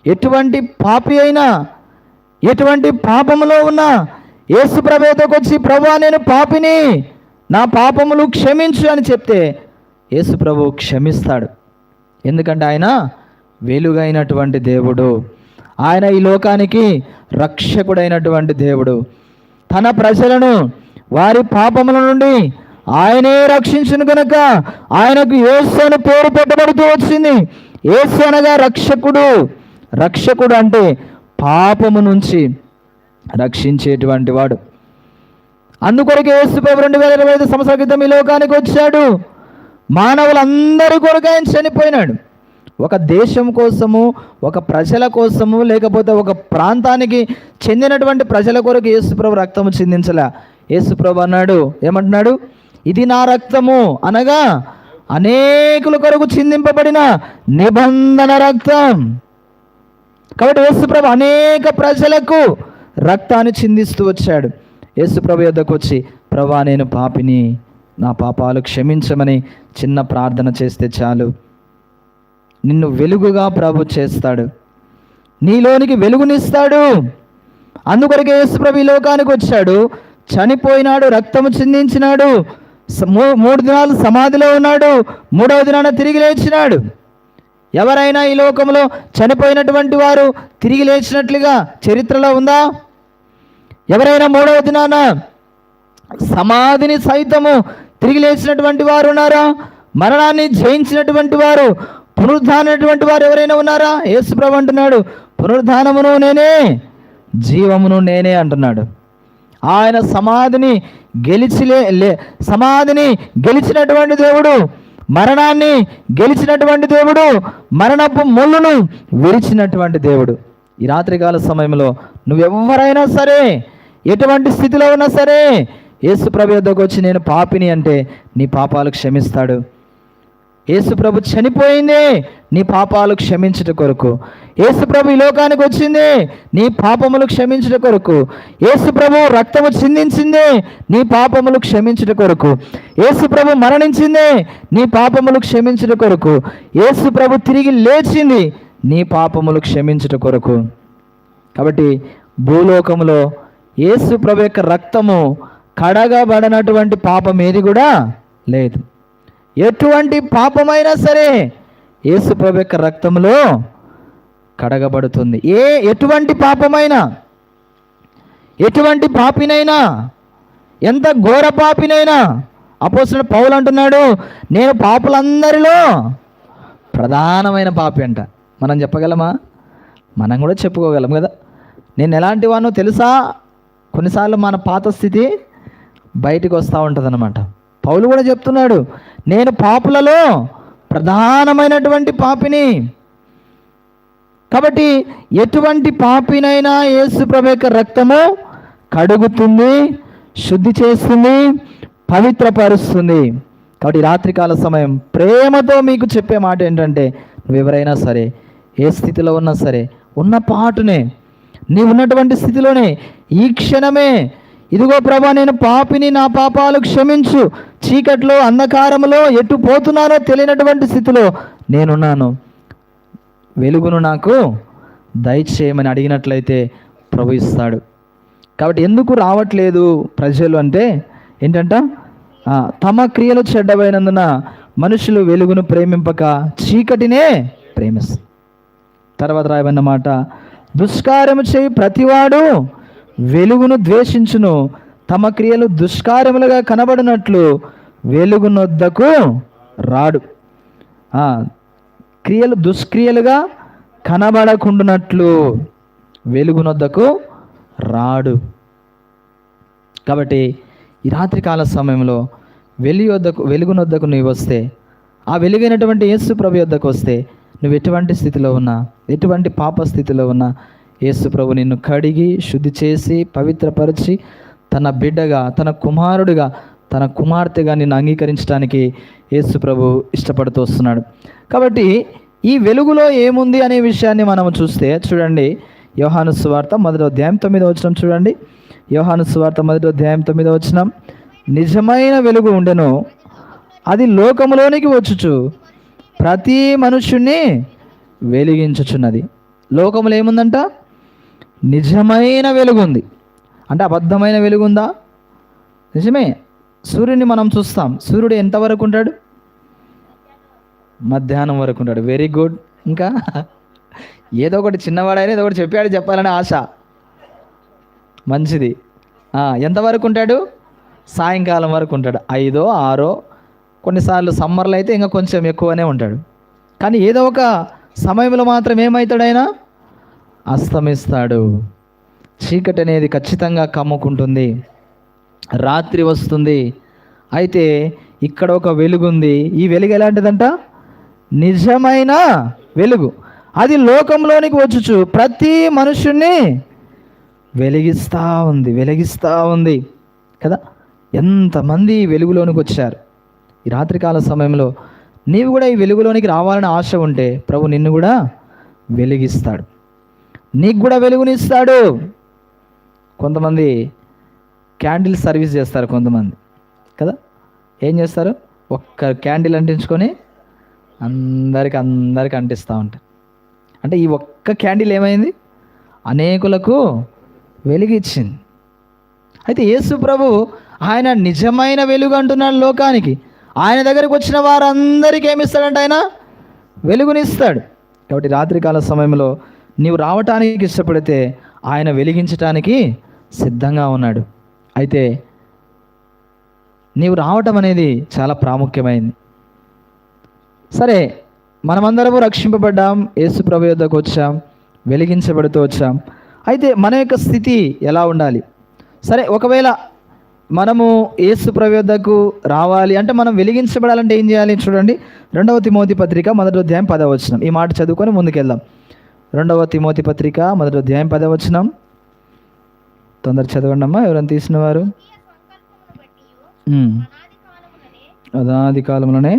ఎటువంటి పాపి అయినా, ఎటువంటి పాపములో ఉన్నా యేసు ప్రభు యొద్దకు వచ్చి, ప్రభువా నేను పాపిని, నా పాపములు క్షమించు అని చెప్తే యేసు ప్రభు క్షమిస్తాడు. ఎందుకంటే ఆయన వెలుగైనటువంటి దేవుడు, ఆయన ఈ లోకానికి రక్షకుడైనటువంటి దేవుడు. తన ప్రజలను వారి పాపముల నుండి ఆయనే రక్షించును కనుక ఆయనకు యేసు అని పేరు పెట్టబడుతూ వచ్చింది. యేసు అనగా రక్షకుడు. రక్షకుడు అంటే పాపము నుంచి రక్షించేటువంటి వాడు. అందుకొరకే యేసు ప్రభు 2025 సంవత్సరాల క్రితం ఈ లోకానికి వచ్చాడు. మానవులందరి కొరకు ఆయన చనిపోయినాడు. ఒక దేశం కోసము, ఒక ప్రజల కోసము, లేకపోతే ఒక ప్రాంతానికి చెందినటువంటి ప్రజల కొరకు యేసు ప్రభు రక్తము చిందించలే. యేసు ప్రభు అన్నాడు, ఏమంటున్నాడు? ఇది నా రక్తము, అనగా అనేకుల కొరకు చిందింపబడిన నిబంధన రక్తం. కాబట్టి యేసు ప్రభు అనేక ప్రజలకు రక్తాన్ని చిందిస్తూ వచ్చాడు. యేసు ప్రభు యొద్దకు వచ్చి, ప్రభువా నేను పాపిని, నా పాపాలు క్షమించమని చిన్న ప్రార్థన చేస్తే చాలు, నిన్ను వెలుగుగా ప్రభు చేస్తాడు, నీలోనికి వెలుగునిస్తాడు. అందుకొరకే యేసు ప్రభు ఈ లోకానికి వచ్చాడు, చనిపోయినాడు, రక్తము చిందించినాడు, 3 దినాలు సమాధిలో ఉన్నాడు, 3వ దినాన తిరిగి లేచినాడు. ఎవరైనా ఈ లోకంలో చనిపోయినటువంటి వారు తిరిగి లేచినట్లుగా చరిత్రలో ఉందా? ఎవరైనా 3వ దినాన సమాధిని సైతము తిరిగి లేచినటువంటి వారు ఉన్నారా? మరణాన్ని జయించినటువంటి వారు, పునరుద్ధానటువంటి వారు ఎవరైనా ఉన్నారా? యేసు ప్రభు అంటున్నాడు, పునరుద్ధానమును నేనే, జీవమును నేనే అంటున్నాడు. ఆయన సమాధిని గెలిచినటువంటి దేవుడు, మరణాన్ని గెలిచినటువంటి దేవుడు, మరణపు ముళ్ళును విరిచినటువంటి దేవుడు. ఈ రాత్రికాల సమయంలో నువ్వెవరైనా సరే, ఎటువంటి స్థితిలో ఉన్నా సరే, యేసు ప్రభు యొద్దకు వచ్చి నేను పాపిని అంటే నీ పాపాలు క్షమిస్తాడు. యేసు ప్రభు చనిపోయింది నీ పాపాలు క్షమించుట కొరకు. యేసు ప్రభు ఈ లోకానికి వచ్చింది నీ పాపములు క్షమించుట కొరకు. యేసు ప్రభు రక్తము చిందించింది నీ పాపములు క్షమించుట కొరకు. యేసు ప్రభు మరణించింది నీ పాపములు క్షమించుట కొరకు. యేసు ప్రభు తిరిగి లేచింది నీ పాపములు క్షమించుట కొరకు. కాబట్టి భూలోకములో యేసు ప్రభు యొక్క రక్తము కడగబడినటువంటి పాపం ఏది కూడా లేదు. ఎటువంటి పాపమైనా సరే యేసు ప్రభు యొక్క రక్తంలో కడగబడుతుంది. ఎటువంటి పాపమైనా, ఎటువంటి పాపినైనా, ఎంత ఘోర పాపినైనా. అపోస్తలుడు పౌలు అంటున్నాడు, నేను పాపులందరిలో ప్రధానమైన పాపి అంట. మనం చెప్పగలమా? మనం కూడా చెప్పుకోగలం కదా. నేను ఎలాంటి వానో తెలుసా? కొన్నిసార్లు మన పాత స్థితి బయటికి వస్తూ ఉంటుంది అన్నమాట. పౌలు కూడా చెప్తున్నాడు, నేను పాపులలో ప్రధానమైనటువంటి పాపిని. కాబట్టి ఎటువంటి పాపినైనా యేసు ప్రభు యొక్క రక్తము కడుగుతుంది, శుద్ధి చేస్తుంది, పవిత్రపరుస్తుంది. కాబట్టి రాత్రికాల సమయం ప్రేమతో మీకు చెప్పే మాట ఏంటంటే, నువ్వు ఎవరైనా సరే, ఏ స్థితిలో ఉన్నా సరే, ఉన్న పాటునే, నీవు ఉన్నటువంటి స్థితిలోనే ఈ క్షణమే, ఇదిగో ప్రభా నేను పాపిని, నా పాపాలు క్షమించు, చీకట్లో అంధకారంలో ఎటు పోతున్నానో తెలియనటువంటి స్థితిలో నేనున్నాను, వెలుగును నాకు దయచేయమని అడిగినట్లయితే ప్రభు ఇస్తాడు. కాబట్టి ఎందుకు రావట్లేదు ప్రజలు అంటే ఏంటంట, తమ క్రియలు చెడ్డమైనందున మనుషులు వెలుగును ప్రేమింపక చీకటినే ప్రేమిస్తారు. తర్వాత రాయబడిన మాట, దుష్కార్యము చేయి ప్రతివాడు వెలుగును ద్వేషించును, తమ క్రియలు దుష్కార్యములుగా కనబడినట్లు వెలుగునొద్దకు రాడు. క్రియలు దుష్క్రియలుగా కనబడకుండానట్లు వెలుగునొద్దకు రాడు. కాబట్టి ఈ రాత్రికాల సమయంలో వెలుగునొద్దకు నువ్వు వస్తే, ఆ వెలుగైనటువంటి యేసు ప్రభు యొద్దకు వస్తే, నువ్వు ఎటువంటి స్థితిలో ఉన్నా, ఎటువంటి పాప స్థితిలో ఉన్నా, యేసు ప్రభు నిన్ను కడిగి శుద్ధి చేసి పవిత్రపరిచి తన బిడ్డగా, తన కుమారుడిగా, తన కుమార్తెగా నిన్ను అంగీకరించడానికి యేసు ప్రభు ఇష్టపడుతూ వస్తున్నాడు. కాబట్టి ఈ వెలుగులో ఏముంది అనే విషయాన్ని మనం చూస్తే చూడండి, యోహాను సువార్త 1వ అధ్యాయం 9వ వచనం చూడండి. యోహాను సువార్త 1వ అధ్యాయం 9వ వచనం, నిజమైన వెలుగు ఉండెను, అది లోకములోనికి వచ్చుచు ప్రతి మనుష్యుణ్ణి వెలిగించుచున్నది. లోకములో ఏముందంట? నిజమైన వెలుగు ఉంది. అంటే అబద్ధమైన వెలుగుందా? నిజమే. సూర్యుని మనం చూస్తాం, సూర్యుడు ఎంతవరకు ఉంటాడు? మధ్యాహ్నం వరకు ఉంటాడు. Very good. ఇంకా ఏదో ఒకటి చిన్నవాడైనా ఏదో ఒకటి చెప్పాలని ఆశ, మంచిది. ఎంతవరకు ఉంటాడు? సాయంకాలం వరకు ఉంటాడు. 5, 6, కొన్నిసార్లు సమ్మర్లో అయితే ఇంకా కొంచెం ఎక్కువనే ఉంటాడు. కానీ ఏదో ఒక సమయంలో మాత్రం ఏమవుతాడు? ఆయన అస్తమిస్తాడు. చీకటి అనేది ఖచ్చితంగా కమ్ముకుంటుంది, రాత్రి వస్తుంది. అయితే ఇక్కడ ఒక వెలుగు ఉంది. ఈ వెలుగు ఎలాంటిదంట? నిజమైన వెలుగు. అది లోకంలోనికి వచ్చుచు ప్రతి మనుషుణ్ణి వెలిగిస్తూ ఉంది కదా. ఎంతమంది వెలుగులోనికి వచ్చారు. ఈ రాత్రికాల సమయంలో నీవు కూడా ఈ వెలుగులోనికి రావాలని ఆశ ఉంటే ప్రభు నిన్ను కూడా వెలిగిస్తాడు, నీకు కూడా వెలుగునిస్తాడు. కొంతమంది క్యాండిల్ సర్వీస్ చేస్తారు, కొంతమంది కదా. ఏం చేస్తారు? ఒక్క క్యాండిల్ అంటించుకొని అందరికి అంటిస్తూ ఉంటారు. అంటే ఈ ఒక్క క్యాండిల్ ఏమైంది? అనేకులకు వెలుగిచ్చింది. అయితే యేసు ప్రభు ఆయన నిజమైన వెలుగు అంటున్నాడు లోకానికి. ఆయన దగ్గరికి వచ్చిన వారందరికీ ఏమిస్తాడంటే ఆయన వెలుగునిస్తాడు. కాబట్టి రాత్రికాల సమయంలో నీవు రావటానికి ఇష్టపడితే ఆయన వెలిగించటానికి సిద్ధంగా ఉన్నాడు. అయితే నీవు రావటం అనేది చాలా ప్రాముఖ్యమైంది. సరే, మనమందరము రక్షింపబడ్డాం, యేసు ప్రభు యొద్దకు వచ్చాం, వెలిగించబడుతూ వచ్చాం. అయితే మన యొక్క స్థితి ఎలా ఉండాలి? సరే, ఒకవేళ మనము యేసు ప్రభు యొద్దకు రావాలి అంటే, మనం వెలిగించబడాలంటే ఏం చేయాలి? చూడండి, 2వ తిమోతి పత్రిక 1వ అధ్యాయం 10వ వచనం. ఈ మాట చదువుకొని ముందుకెళ్దాం. 2వ తిమోతి పత్రిక 1వ అధ్యాయం 10వ వచనం. తొందర చదవండి అమ్మా, ఎవరైనా తీసిన వారు. అనాది కాలంలోనే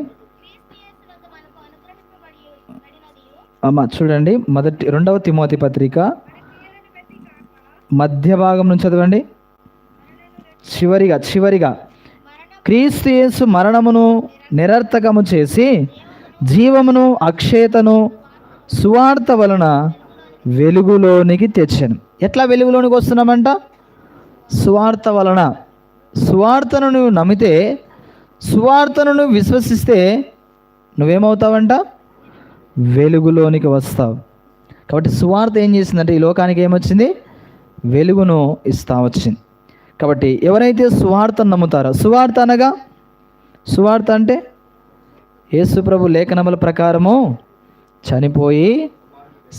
అమ్మ చూడండి, 2వ తిమోతి పత్రిక మధ్య భాగం నుంచి చదవండి. చివరిగా క్రీస్తు యేసు మరణమును నిరర్థకము చేసి జీవమును అక్షేతను సువార్త వలన వెలుగులోనికి తెచ్చాను. ఎట్లా వెలుగులోనికి వస్తున్నామంట? సువార్త వలన. సువార్తను నువ్వు నమ్మితే, సువార్తను నువ్వు విశ్వసిస్తే నువ్వేమవుతావంట? వెలుగులోనికి వస్తావు. కాబట్టి సువార్త ఏం చేసిందంటే ఈ లోకానికి ఏమొచ్చింది? వెలుగును ఇస్తా వచ్చింది. కాబట్టి ఎవరైతే సువార్తను నమ్ముతారో, సువార్త అనగా, సువార్త అంటే యేసు ప్రభు లేఖనముల ప్రకారము చనిపోయి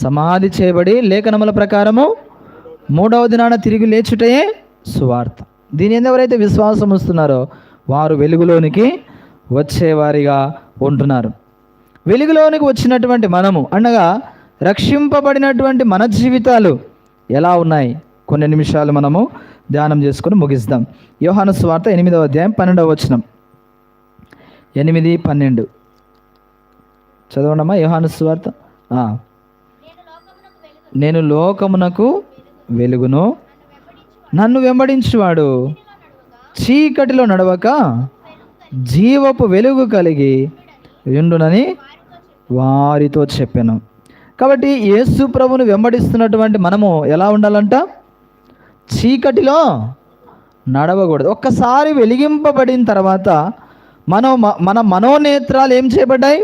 సమాధి చేయబడి లేఖనముల ప్రకారము 3వ దినాన తిరిగి లేచుటయే సువార్త. దీని ఎవరైతే విశ్వాసం వస్తున్నారో వారు వెలుగులోనికి వచ్చేవారిగా ఉంటున్నారు. వెలుగులోనికి వచ్చినటువంటి మనము అనగా రక్షింపబడినటువంటి మన జీవితాలు ఎలా ఉన్నాయి? కొన్ని నిమిషాలు మనము ధ్యానం చేసుకొని ముగిస్తాం. యోహాను సువార్త 8వ అధ్యాయం 12వ వచనం. 8, 12 చదవండమ్మా. యోహాను సువార్త. నేను లోకమునకు వెలుగును, నన్ను వెంబడించువాడు చీకటిలో నడవక జీవపు వెలుగు కలిగి ఉండునని వారితో చెప్పాను. కాబట్టి యేసు ప్రభువును వెంబడిస్తున్నటువంటి మనము ఎలా ఉండాలంట? చీకటిలో నడవకూడదు. ఒక్కసారి వెలిగింపబడిన తర్వాత మన మనోనేత్రాలు ఏం చేయబడ్డాయి?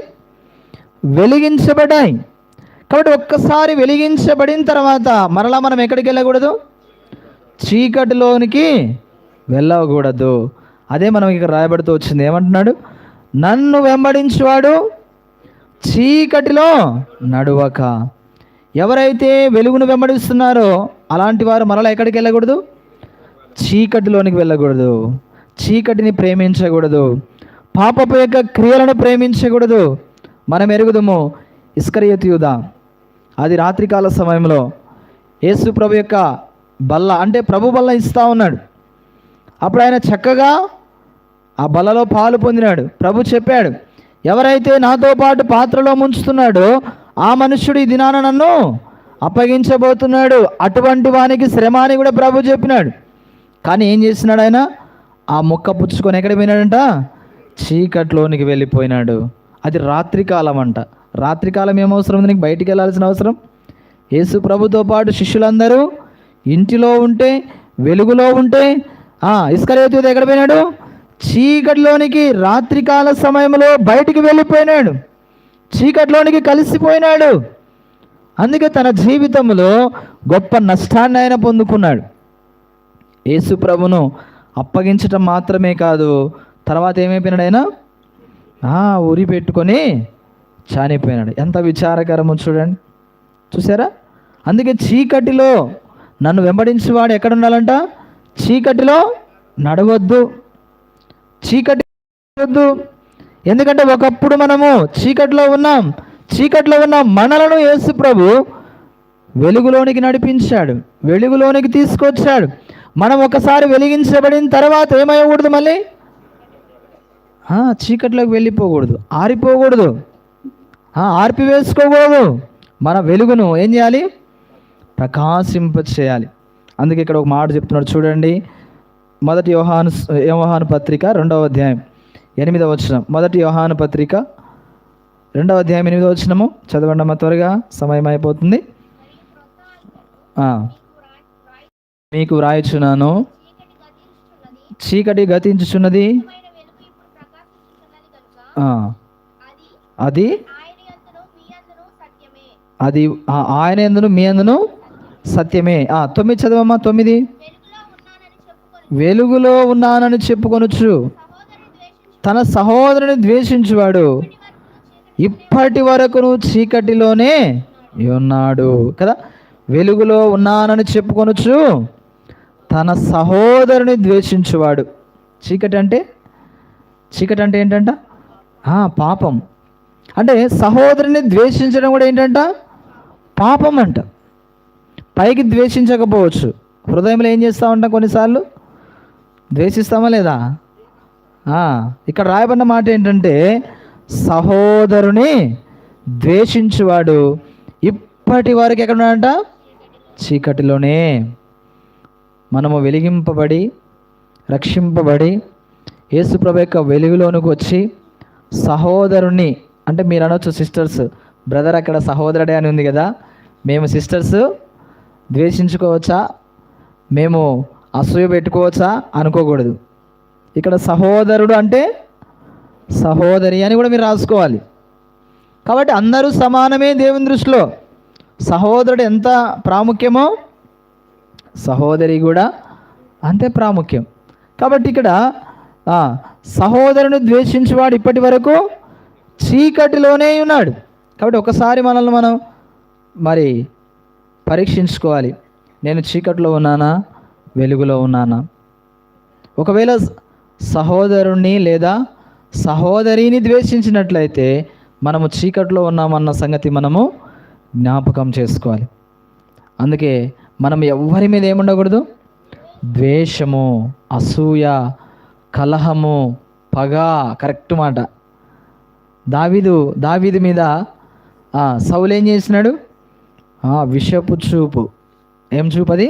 వెలిగించబడ్డాయి. కాబట్టి ఒక్కసారి వెలిగించబడిన తర్వాత మరలా మనం ఎక్కడికి వెళ్ళకూడదు? చీకటిలోనికి వెళ్ళకూడదు. అదే మనం ఇక్కడ రాయబడుతూ వచ్చింది. ఏమంటున్నాడు? నన్ను వెంబడించువాడు చీకటిలో నడువక. ఎవరైతే వెలుగును వెంబడిస్తున్నారో అలాంటి వారు మరలా ఎక్కడికి వెళ్ళకూడదు? చీకటిలోనికి వెళ్ళకూడదు. చీకటిని ప్రేమించకూడదు. పాపపు యొక్క క్రియలను ప్రేమించకూడదు. మనం ఎరుగుదము ఇస్కరియోతు యూదా అది రాత్రికాల సమయంలో యేసు ప్రభు యొక్క బల్ల అంటే ప్రభు బల్ల ఇస్తూ ఉన్నాడు. అప్పుడు ఆయన చక్కగా ఆ బల్లలో పాలు పొందినాడు. ప్రభు చెప్పాడు, ఎవరైతే నాతో పాటు పాత్రలో ముంచుతున్నాడో ఆ మనుష్యుడు ఈ దినాన నన్ను అప్పగించబోతున్నాడు. అటువంటి వానికి శ్రమ అని కూడా ప్రభు చెప్పినాడు. కానీ ఏం చేసినాడు ఆయన? ఆ ముక్క పుచ్చుకొని ఎక్కడ పోయినాడంట? చీకట్లోనికి వెళ్ళిపోయినాడు. అది రాత్రికాలం అంట. రాత్రికాలం ఏమవసరం ఉంది నీకు? బయటికి వెళ్ళాల్సిన అవసరం. యేసు ప్రభుతో పాటు శిష్యులందరూ ఇంటిలో ఉంటే, వెలుగులో ఉంటే, ఇస్కరియోతు యూదా ఎక్కడ పోయినాడు? చీకటిలోనికి రాత్రికాల సమయంలో బయటికి వెళ్ళిపోయినాడు. చీకటిలోనికి కలిసిపోయినాడు. అందుకే తన జీవితంలో గొప్ప నష్టాన్ని ఆయన పొందుకున్నాడు. యేసు ప్రభును అప్పగించటం మాత్రమే కాదు, తర్వాత ఏమైపోయినాడు? ఆయన ఉరి పెట్టుకొని చనిపోయినాడు. ఎంత విచారకరమో చూడండి. చూసారా? అందుకే చీకటిలో నన్ను వెంబడించేవాడు ఎక్కడ ఉండాలంట? చీకటిలో నడవద్దు. చీకటి వద్దు. ఎందుకంటే ఒకప్పుడు మనము చీకటిలో ఉన్నాం. చీకటిలో ఉన్న మనలను యేసు ప్రభు వెలుగులోనికి నడిపించాడు, వెలుగులోనికి తీసుకొచ్చాడు. మనం ఒకసారి వెలిగించబడిన తర్వాత ఏమయ్యకూడదు? మళ్ళీ చీకట్లోకి వెళ్ళిపోకూడదు, ఆరిపోకూడదు, ఆర్పివేసుకోకూడదు. మన వెలుగును ఏం చేయాలి? ప్రకాశింప చేయాలి. అందుకే ఇక్కడ ఒక మాట చెప్తున్నాడు చూడండి. మొదటి యోహాను పత్రిక 2వ అధ్యాయం 8వ వచనం. మొదటి యోహాను పత్రిక 2వ అధ్యాయం 8వ వచనము చదవండి త్వరగా, సమయం అయిపోతుంది. మీకు వ్రాయుచున్నాను, చీకటి గతించుచున్నది, అది ఆయన యందును మీ యందును సత్యమే. 9 చదవమ్మా. 9 వెలుగులో ఉన్నానని చెప్పుకొనొచ్చు తన సహోదరుని ద్వేషించువాడు ఇప్పటి వరకును చీకటిలోనే ఉన్నాడు కదా. వెలుగులో ఉన్నానని చెప్పుకొనొచ్చు తన సహోదరుని ద్వేషించువాడు. చీకటి అంటే ఏంటంట? పాపం. అంటే సహోదరుని ద్వేషించడం కూడా ఏంటంట? పాపం అంట. పైకి ద్వేషించకపోవచ్చు, హృదయంలో ఏం చేస్తూ ఉంటాం? కొన్నిసార్లు ద్వేషిస్తామా లేదా? ఇక్కడ రాయబడిన మాట ఏంటంటే సహోదరుని ద్వేషించువాడు ఇప్పటి వరకు ఎక్కడ ఉన్నాడంట? చీకటిలోనే. మనము వెలిగింపబడి రక్షింపబడి యేసుప్రభు యొక్క వెలుగులోనికి వచ్చి సహోదరుని, అంటే మీరు అనొచ్చు సిస్టర్స్, బ్రదర్ అక్కడ సహోదరుడే అని ఉంది కదా, మేము సిస్టర్స్ ద్వేషించుకోవచ్చా, మేము అసూయ పెట్టుకోవచ్చా అనుకోకూడదు. ఇక్కడ సహోదరుడు అంటే సహోదరి అని కూడా మీరు రాసుకోవాలి. కాబట్టి అందరూ సమానమే దేవుని దృష్టిలో. సహోదరుడు ఎంత ప్రాముఖ్యమో సహోదరి కూడా అంతే ప్రాముఖ్యం. కాబట్టి ఇక్కడ సహోదరుని ద్వేషించేవాడు ఇప్పటి వరకు చీకటిలోనే ఉన్నాడు. కాబట్టి ఒకసారి మనల్ని మనం మరి పరీక్షించుకోవాలి. నేను చీకటిలో ఉన్నానా, వెలుగులో ఉన్నానా? ఒకవేళ సహోదరుణ్ణి లేదా సహోదరిని ద్వేషించినట్లయితే మనము చీకటిలో ఉన్నామన్న సంగతి మనము జ్ఞాపకం చేసుకోవాలి. అందుకే మనం ఎవరి మీద ఏముండకూడదు? ద్వేషము, అసూయ, కలహము, పగ. కరెక్ట్ మాట. దావీదు మీద సౌలు ఏం చేసినాడు? విషపు చూపు. ఏం చూపు అది?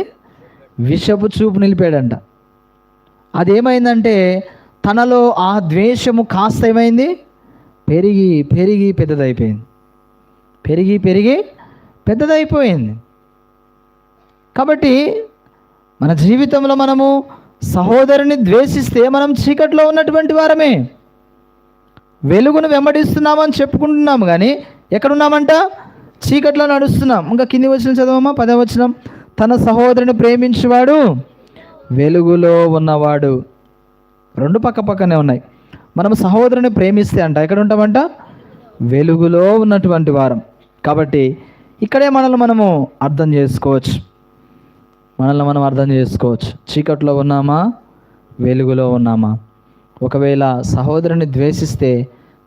విషపు చూపు నిలిపాడంట. అదేమైందంటే తనలో ఆ ద్వేషము కాస్త ఏమైంది? పెరిగి పెద్దదైపోయింది. పెరిగి పెద్దదైపోయింది. కాబట్టి మన జీవితంలో మనము సహోదరుని ద్వేషిస్తే మనం చీకట్లో ఉన్నటువంటి వారమే. వెలుగును వెంబడిస్తున్నామని చెప్పుకుంటున్నాము కానీ ఎక్కడున్నామంట? చీకట్లో నడుస్తున్నాం. ఇంకా కింది వచనం చదవమ్మా, 10వ వచనం. తన సహోదరుని ప్రేమించేవాడు వెలుగులో ఉన్నవాడు. రెండు పక్క పక్కనే ఉన్నాయి. మనం సహోదరుని ప్రేమిస్తే అంట ఎక్కడ ఉంటామంట? వెలుగులో ఉన్నటువంటి వారం. కాబట్టి ఇక్కడే మనము అర్థం చేసుకోవచ్చు. మనం అర్థం చేసుకోవచ్చు. చీకట్లో ఉన్నామా, వెలుగులో ఉన్నామా? ఒకవేళ సహోదరుని ద్వేషిస్తే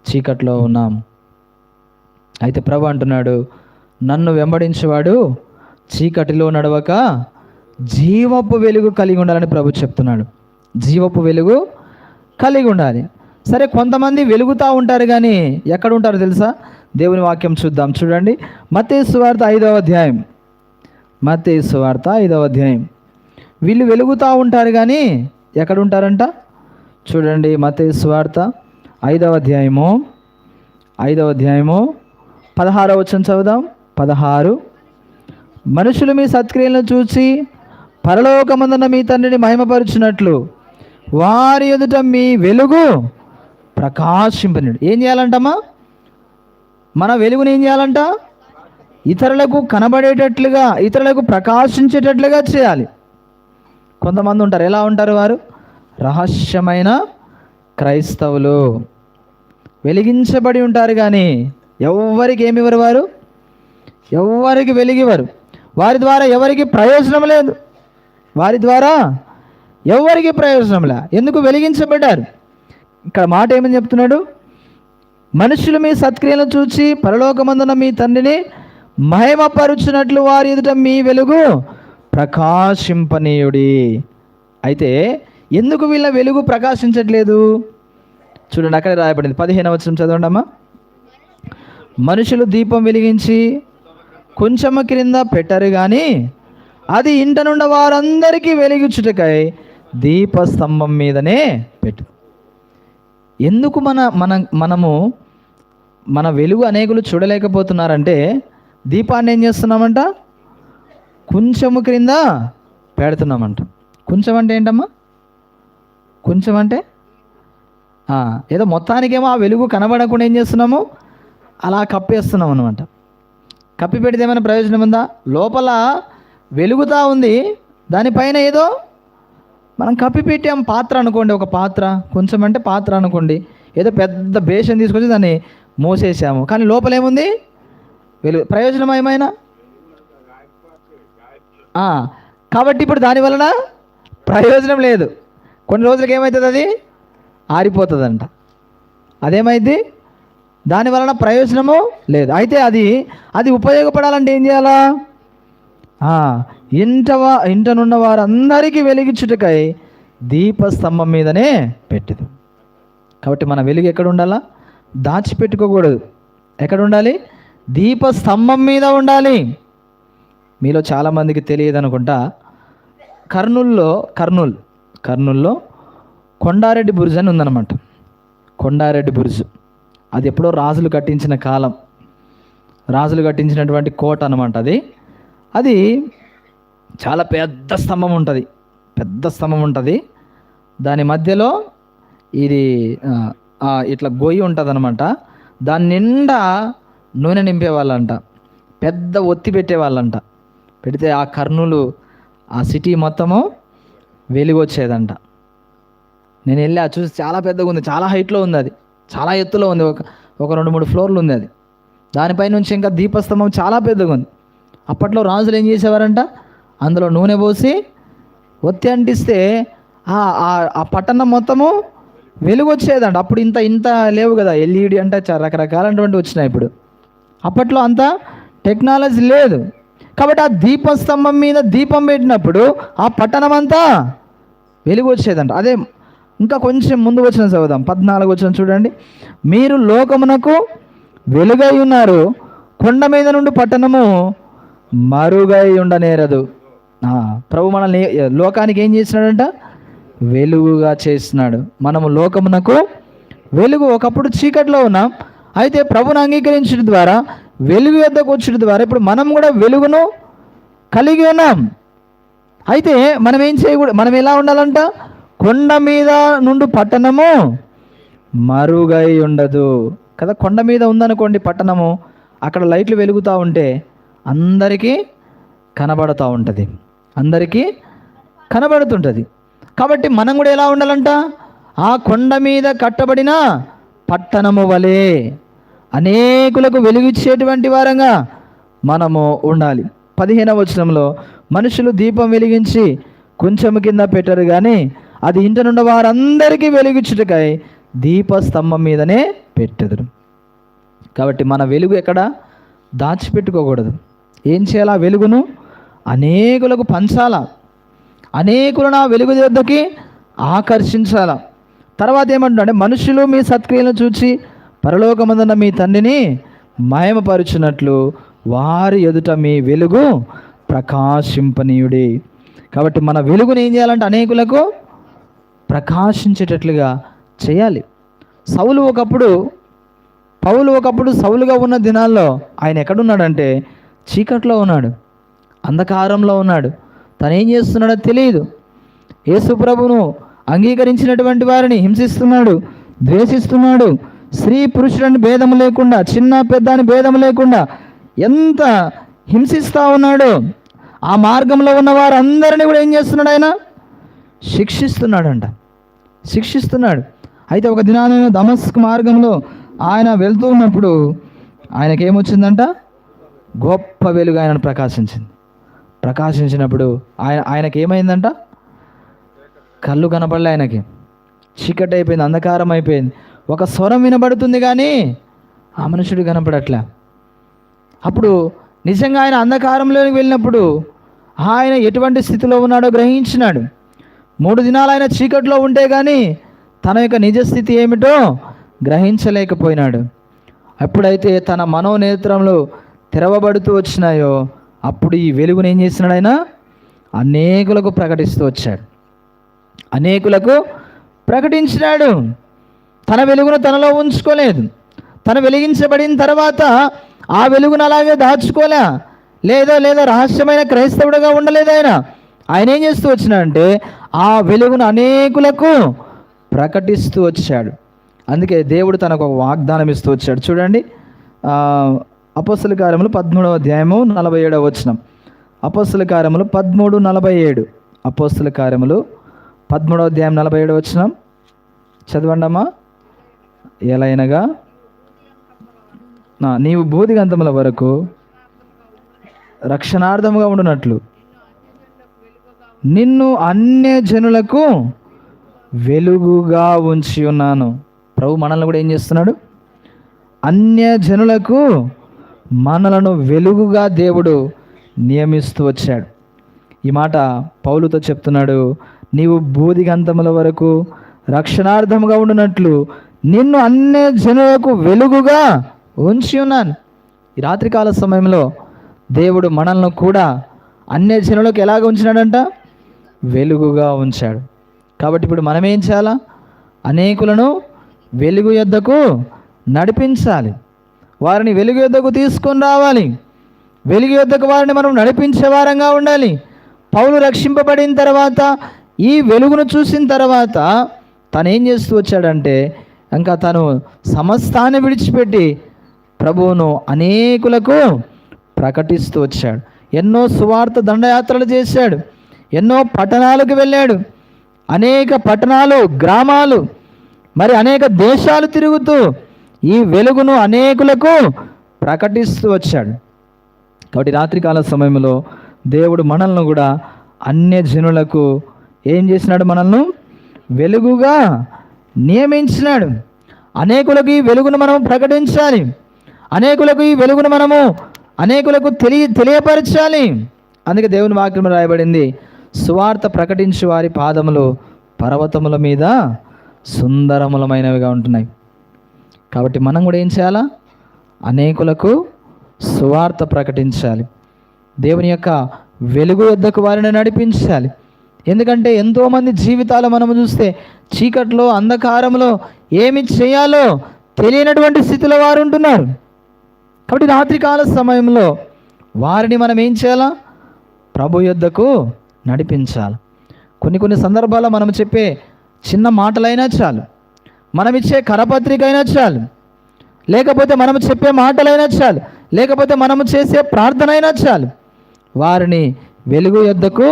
చీకట్లో ఉన్నాం. అయితే ప్రభు అంటున్నాడు, నన్ను వెంబడించేవాడు చీకటిలో నడవక జీవపు వెలుగు కలిగి ఉండాలని ప్రభు చెప్తున్నాడు. జీవపు వెలుగు కలిగి ఉండాలి. సరే, కొంతమంది వెలుగుతూ ఉంటారు కానీ ఎక్కడ ఉంటారో తెలుసా? దేవుని వాక్యం చూద్దాం. చూడండి, మత్తయి సువార్త 5వ అధ్యాయం. మత్తయి సువార్త 5వ అధ్యాయం. వీళ్ళు వెలుగుతూ ఉంటారు కానీ ఎక్కడ ఉంటారంట? చూడండి, మత్తయి సువార్త 5వ అధ్యాయము 16వ వచనం చదువుదాం. 16. మనుషులు మీ సత్క్రియలను చూసి పరలోకమందున్న మీ తండ్రిని మహిమపరుచున్నట్లు వారి ఎదుట మీ వెలుగు ప్రకాశింపనిడు. ఏం చేయాలంటమ్మా? మన వెలుగుని ఏం చేయాలంట? ఇతరులకు కనబడేటట్లుగా, ఇతరులకు ప్రకాశించేటట్లుగా చేయాలి. కొంతమంది ఉంటారు. ఎలా ఉంటారు వారు? రహస్యమైన క్రైస్తవులు. వెలిగించబడి ఉంటారు కానీ ఎవరికి ఏమివ్వరు వారు? ఎవరికి వెలిగివ్వరు. వారి ద్వారా ఎవరికి ప్రయోజనం లేదు. వారి ద్వారా ఎవరికి ప్రయోజనం లే. ఎందుకు? వెలిగించబడ్డారు. ఇక్కడ మాట ఏమని చెప్తున్నాడు? మనుషులు మీ సత్క్రియలను చూచి పరలోకమందున మీ తండ్రిని మహిమపరుచున్నట్లు వారి ఎదుట మీ వెలుగు ప్రకాశింపనీయుడి. అయితే ఎందుకు వీళ్ళ వెలుగు ప్రకాశించట్లేదు? చూడండి, అక్కడే రాయబడింది. 15వ వచనం చదవండి అమ్మా. మనుషులు దీపం వెలిగించి కొంచెము క్రింద పెట్టరు కానీ అది ఇంట నుండ వారందరికీ వెలిగించుటకై దీపస్తంభం మీదనే పెట్టు. ఎందుకు మనము మన వెలుగు అనేకులు చూడలేకపోతున్నారంటే దీపాన్ని ఏం చేస్తున్నామంట? కొంచెము క్రింద పెడుతున్నామంట. కొంచెం అంటే ఏంటమ్మా? కొంచెం అంటే ఏదో మొత్తానికేమో ఆ వెలుగు కనబడకుండా ఏం చేస్తున్నాము? అలా కప్పేస్తున్నాం అనమాట. కప్పి పెడితే ఏమైనా ప్రయోజనం ఉందా? లోపల వెలుగుతూ ఉంది, దానిపైన ఏదో మనం కప్పి పెట్టాం. పాత్ర అనుకోండి, ఒక పాత్ర, కొంచెం అంటే పాత్ర అనుకోండి, ఏదో పెద్ద బేషన్ తీసుకొచ్చి దాన్ని మోసేసాము, కానీ లోపల ఏముంది? వెలుగు. ప్రయోజనం ఏమైనా? కాబట్టి ఇప్పుడు దాని వలన ప్రయోజనం లేదు. కొన్ని రోజులకి ఏమవుతుంది? అది ఆరిపోతుందంట. అదేమైంది? దాని వలన ప్రయోజనము లేదు. అయితే అది ఉపయోగపడాలంటే ఏం చేయాలా? ఇంటనున్న వారందరికీ వెలిగించుటకై దీపస్తంభం మీదనే పెట్టదు. కాబట్టి మన వెలుగు ఎక్కడ ఉండాలా? దాచిపెట్టుకోకూడదు. ఎక్కడ ఉండాలి? దీపస్తంభం మీద ఉండాలి. మీలో చాలామందికి తెలియదు అనుకుంటా, కర్నూల్లో కొండారెడ్డి బుర్జ్ అని ఉందన్నమాట. కొండారెడ్డి బుర్జ్ అది ఎప్పుడో రాజులు కట్టించిన కాలం, రాజులు కట్టించినటువంటి కోట అనమాట. అది చాలా పెద్ద స్తంభం ఉంటుంది. దాని మధ్యలో ఇది ఇట్లా గొయ్యి ఉంటుంది అనమాట. దాని నిండా నూనె నింపేవాళ్ళంట, పెద్ద ఒత్తి పెట్టేవాళ్ళంట. పెడితే ఆ కర్నూలు, ఆ సిటీ మొత్తము వెలుగు వచ్చేదంట. నేను వెళ్ళి చూసి చాలా పెద్దగా ఉంది, చాలా హైట్లో ఉంది, అది చాలా ఎత్తులో ఉంది, ఒక 2-3 ఫ్లోర్లు ఉంది అది. దానిపై నుంచి ఇంకా దీపస్తంభం చాలా పెద్దగా ఉంది. అప్పట్లో రాజులు ఏం చేసేవారంట? అందులో నూనె పోసి ఒత్తి అంటిస్తే ఆ పట్టణం మొత్తము వెలుగు వచ్చేదంట. అప్పుడు ఇంత లేవు కదా, ఎల్ఈడి అంటే రకరకాలైనటువంటి వచ్చినాయి ఇప్పుడు. అప్పట్లో అంత టెక్నాలజీ లేదు. కాబట్టి ఆ దీపస్తంభం మీద దీపం పెట్టినప్పుడు ఆ పట్టణం అంతా వెలుగు వచ్చేదంట. అదే ఇంకా కొంచెం ముందు వచ్చిన చదువుదాం, 14 వచ్చిన చూడండి. మీరు లోకమునకు వెలుగై ఉన్నారు, కొండ మీద నుండి పట్టణము మరుగై ఉండనేరదు. ప్రభు మనల్ని లోకానికి ఏం చేసినాడంట? వెలుగుగా చేసినాడు. మనము లోకమునకు వెలుగు. ఒకప్పుడు చీకట్లో ఉన్నాం, అయితే ప్రభుని అంగీకరించడం ద్వారా వెలుగు యొద్దకు వచ్చుట ద్వారా ఇప్పుడు మనం కూడా వెలుగును కలిగి ఉన్నాం. అయితే మనం ఏం చేయకూడదు, మనం ఎలా ఉండాలంట? కొండ మీద నుండి పట్టణము మరుగై ఉండదు కదా. కొండ మీద ఉందనుకోండి పట్టణము, అక్కడ లైట్లు వెలుగుతూ ఉంటే అందరికీ కనబడుతూ ఉంటుంది, అందరికీ కనబడుతుంటుంది. కాబట్టి మనం కూడా ఎలా ఉండాలంట? ఆ కొండ మీద కట్టబడిన పట్టణము వలె అనేకులకు వెలుగిచ్చేటువంటి వారంగా మనము ఉండాలి. 15వ వచనంలో మనుషులు దీపం వెలిగించి కొంచెం కింద పెట్టరు కానీ అది ఇంట నుండి వారందరికీ వెలుగిచ్చుటకై దీపస్తంభం మీదనే పెట్టెదరు. కాబట్టి మన వెలుగు ఎక్కడ దాచిపెట్టుకోకూడదు. ఏం చేయాలి? ఆ వెలుగును అనేకులకు పంచాలా, అనేకులను ఆ వెలుగు వద్దకి ఆకర్షించాలా. తర్వాత ఏమంటున్నాడు? మనుషులు మీ సత్క్రియలను చూచి పరలోకమందున్న మీ తండ్రిని మహిమపరుచున్నట్లు వారి ఎదుట మీ వెలుగు ప్రకాశింపనీయుడి. కాబట్టి మన వెలుగుని ఏం చేయాలంటే అనేకులకు ప్రకాశించేటట్లుగా చేయాలి. పౌలు ఒకప్పుడు సౌలుగా ఉన్న దినాల్లో ఆయన ఎక్కడున్నాడంటే చీకట్లో ఉన్నాడు, అంధకారంలో ఉన్నాడు. తను ఏం చేస్తున్నాడో తెలియదు. యేసు ప్రభువును అంగీకరించినటువంటి వారిని హింసిస్తున్నాడు, ద్వేషిస్తున్నాడు. స్త్రీ పురుషులని భేదము లేకుండా, చిన్న పెద్ద అని భేదము లేకుండా ఎంత హింసిస్తూ ఉన్నాడు. ఆ మార్గంలో ఉన్న వారందరినీ కూడా ఏం చేస్తున్నాడు? ఆయన శిక్షిస్తున్నాడు. అయితే ఒక దినాన దమస్కు మార్గంలో ఆయన వెళ్తూ ఉన్నప్పుడు ఆయనకేమొచ్చిందంట? గొప్ప వెలుగు ఆయనను ప్రకాశించినప్పుడు ఆయనకి ఏమైందంట? కళ్ళు కనపడలే, ఆయనకి చీకటి అయిపోయింది, అంధకారం అయిపోయింది. ఒక స్వరం వినబడుతుంది కానీ ఆ మనుషుడు కనపడట్లే. అప్పుడు నిజంగా ఆయన అంధకారంలోకి వెళ్ళినప్పుడు ఆయన ఎటువంటి స్థితిలో ఉన్నాడో గ్రహించినాడు. 3 దినాలు ఆయన చీకట్లో ఉంటే కానీ తన యొక్క నిజస్థితి ఏమిటో గ్రహించలేకపోయినాడు. ఎప్పుడైతే తన మనోనేత్రంలో తెరవబడుతూ వచ్చినాయో అప్పుడు ఈ వెలుగును ఏం చేసినాడు? ఆయన అనేకులకు ప్రకటిస్తూ వచ్చాడు, అనేకులకు ప్రకటించినాడు. తన వెలుగును తనలో ఉంచుకోలేదు. తను వెలిగించబడిన తర్వాత ఆ వెలుగును అలాగే దాచుకోలే, లేదా రహస్యమైన క్రైస్తవుడిగా ఉండలేదు. ఆయన ఏం చేస్తూ వచ్చినాడంటే ఆ వెలుగును అనేకులకు ప్రకటిస్తూ వచ్చాడు. అందుకే దేవుడు తనకు ఒక వాగ్దానం ఇస్తూ వచ్చాడు. చూడండి, అపోస్తల కార్యములు 13వ అధ్యాయము 47వ వచనం. అపోస్తల కార్యములు 13:47. అపోస్తల కార్యములు 13వ అధ్యాయం 47వ వచనం చదవండి అమ్మా. ఎలైనగా నీవు బూదిగంతముల వరకు రక్షణార్థముగా ఉండునట్లు నిన్ను అన్య జనులకు వెలుగుగా ఉంచి ఉన్నాను. ప్రభు మనల్ని కూడా ఏం చేస్తున్నాడు? అన్య జనులకు మనలను వెలుగుగా దేవుడు నియమిస్తూ వచ్చాడు. ఈ మాట పౌలుతో చెప్తున్నాడు. నీవు బూదిగంతముల వరకు రక్షణార్థముగా ఉండునట్లు నిన్ను అన్య జనులకు వెలుగుగా ఉంచి ఉన్నాను. ఈ రాత్రికాల సమయంలో దేవుడు మనల్ని కూడా అన్య జనులకు ఎలాగ ఉంచినాడంట? వెలుగుగా ఉంచాడు. కాబట్టి ఇప్పుడు మనం ఏం చేయాలా? అనేకులను వెలుగు యొద్దకు నడిపించాలి, వారిని వెలుగు యొద్దకు తీసుకొని రావాలి. వెలుగు యొద్దకు వారిని మనం నడిపించే వారంగా ఉండాలి. పౌలు రక్షింపబడిన తర్వాత ఈ వెలుగును చూసిన తర్వాత తను ఏం చేస్తూ వచ్చాడంటే ఇంకా తను సమస్తాన్ని విడిచిపెట్టి ప్రభువును అనేకులకు ప్రకటిస్తూ వచ్చాడు. ఎన్నో సువార్త దండయాత్రలు చేశాడు, ఎన్నో పట్టణాలకు వెళ్ళాడు, అనేక పట్టణాలు, గ్రామాలు, మరి అనేక దేశాలు తిరుగుతూ ఈ వెలుగును అనేకులకు ప్రకటిస్తూ వచ్చాడు. కాబట్టి రాత్రికాల సమయంలో దేవుడు మనల్ని కూడా అన్య జనులకు ఏం చేసినాడు? మనల్ని వెలుగుగా నియమించినాడు. అనేకులకు ఈ వెలుగును మనం ప్రకటించాలి, అనేకులకు ఈ వెలుగును మనము అనేకులకు తెలియపరచాలి. అందుకే దేవుని వాక్యంలో రాయబడింది, సువార్త ప్రకటించు వారి పాదములు పర్వతముల మీద సుందరములమైనవిగా ఉంటున్నాయి. కాబట్టి మనం కూడా ఏం చేయాలా? అనేకులకు సువార్త ప్రకటించాలి, దేవుని యొక్క వెలుగు యొద్దకు వారిని నడిపించాలి. ఎందుకంటే ఎంతోమంది జీవితాలు మనము చూస్తే చీకట్లో, అంధకారంలో ఏమి చేయాలో తెలియనటువంటి స్థితిలో వారు ఉంటున్నారు. కాబట్టి రాత్రికాల సమయంలో వారిని మనం ఏం చేయాలా? ప్రభు యొద్దకు నడిపించాలి. కొన్ని సందర్భాల్లో మనం చెప్పే చిన్న మాటలైనా చాలు, మనం ఇచ్చే కరపత్రిక అయినా చాలు, లేకపోతే మనము చెప్పే మాటలైనా చాలు, లేకపోతే మనము చేసే ప్రార్థన అయినా చాలు, వారిని వెలుగు యొద్దకు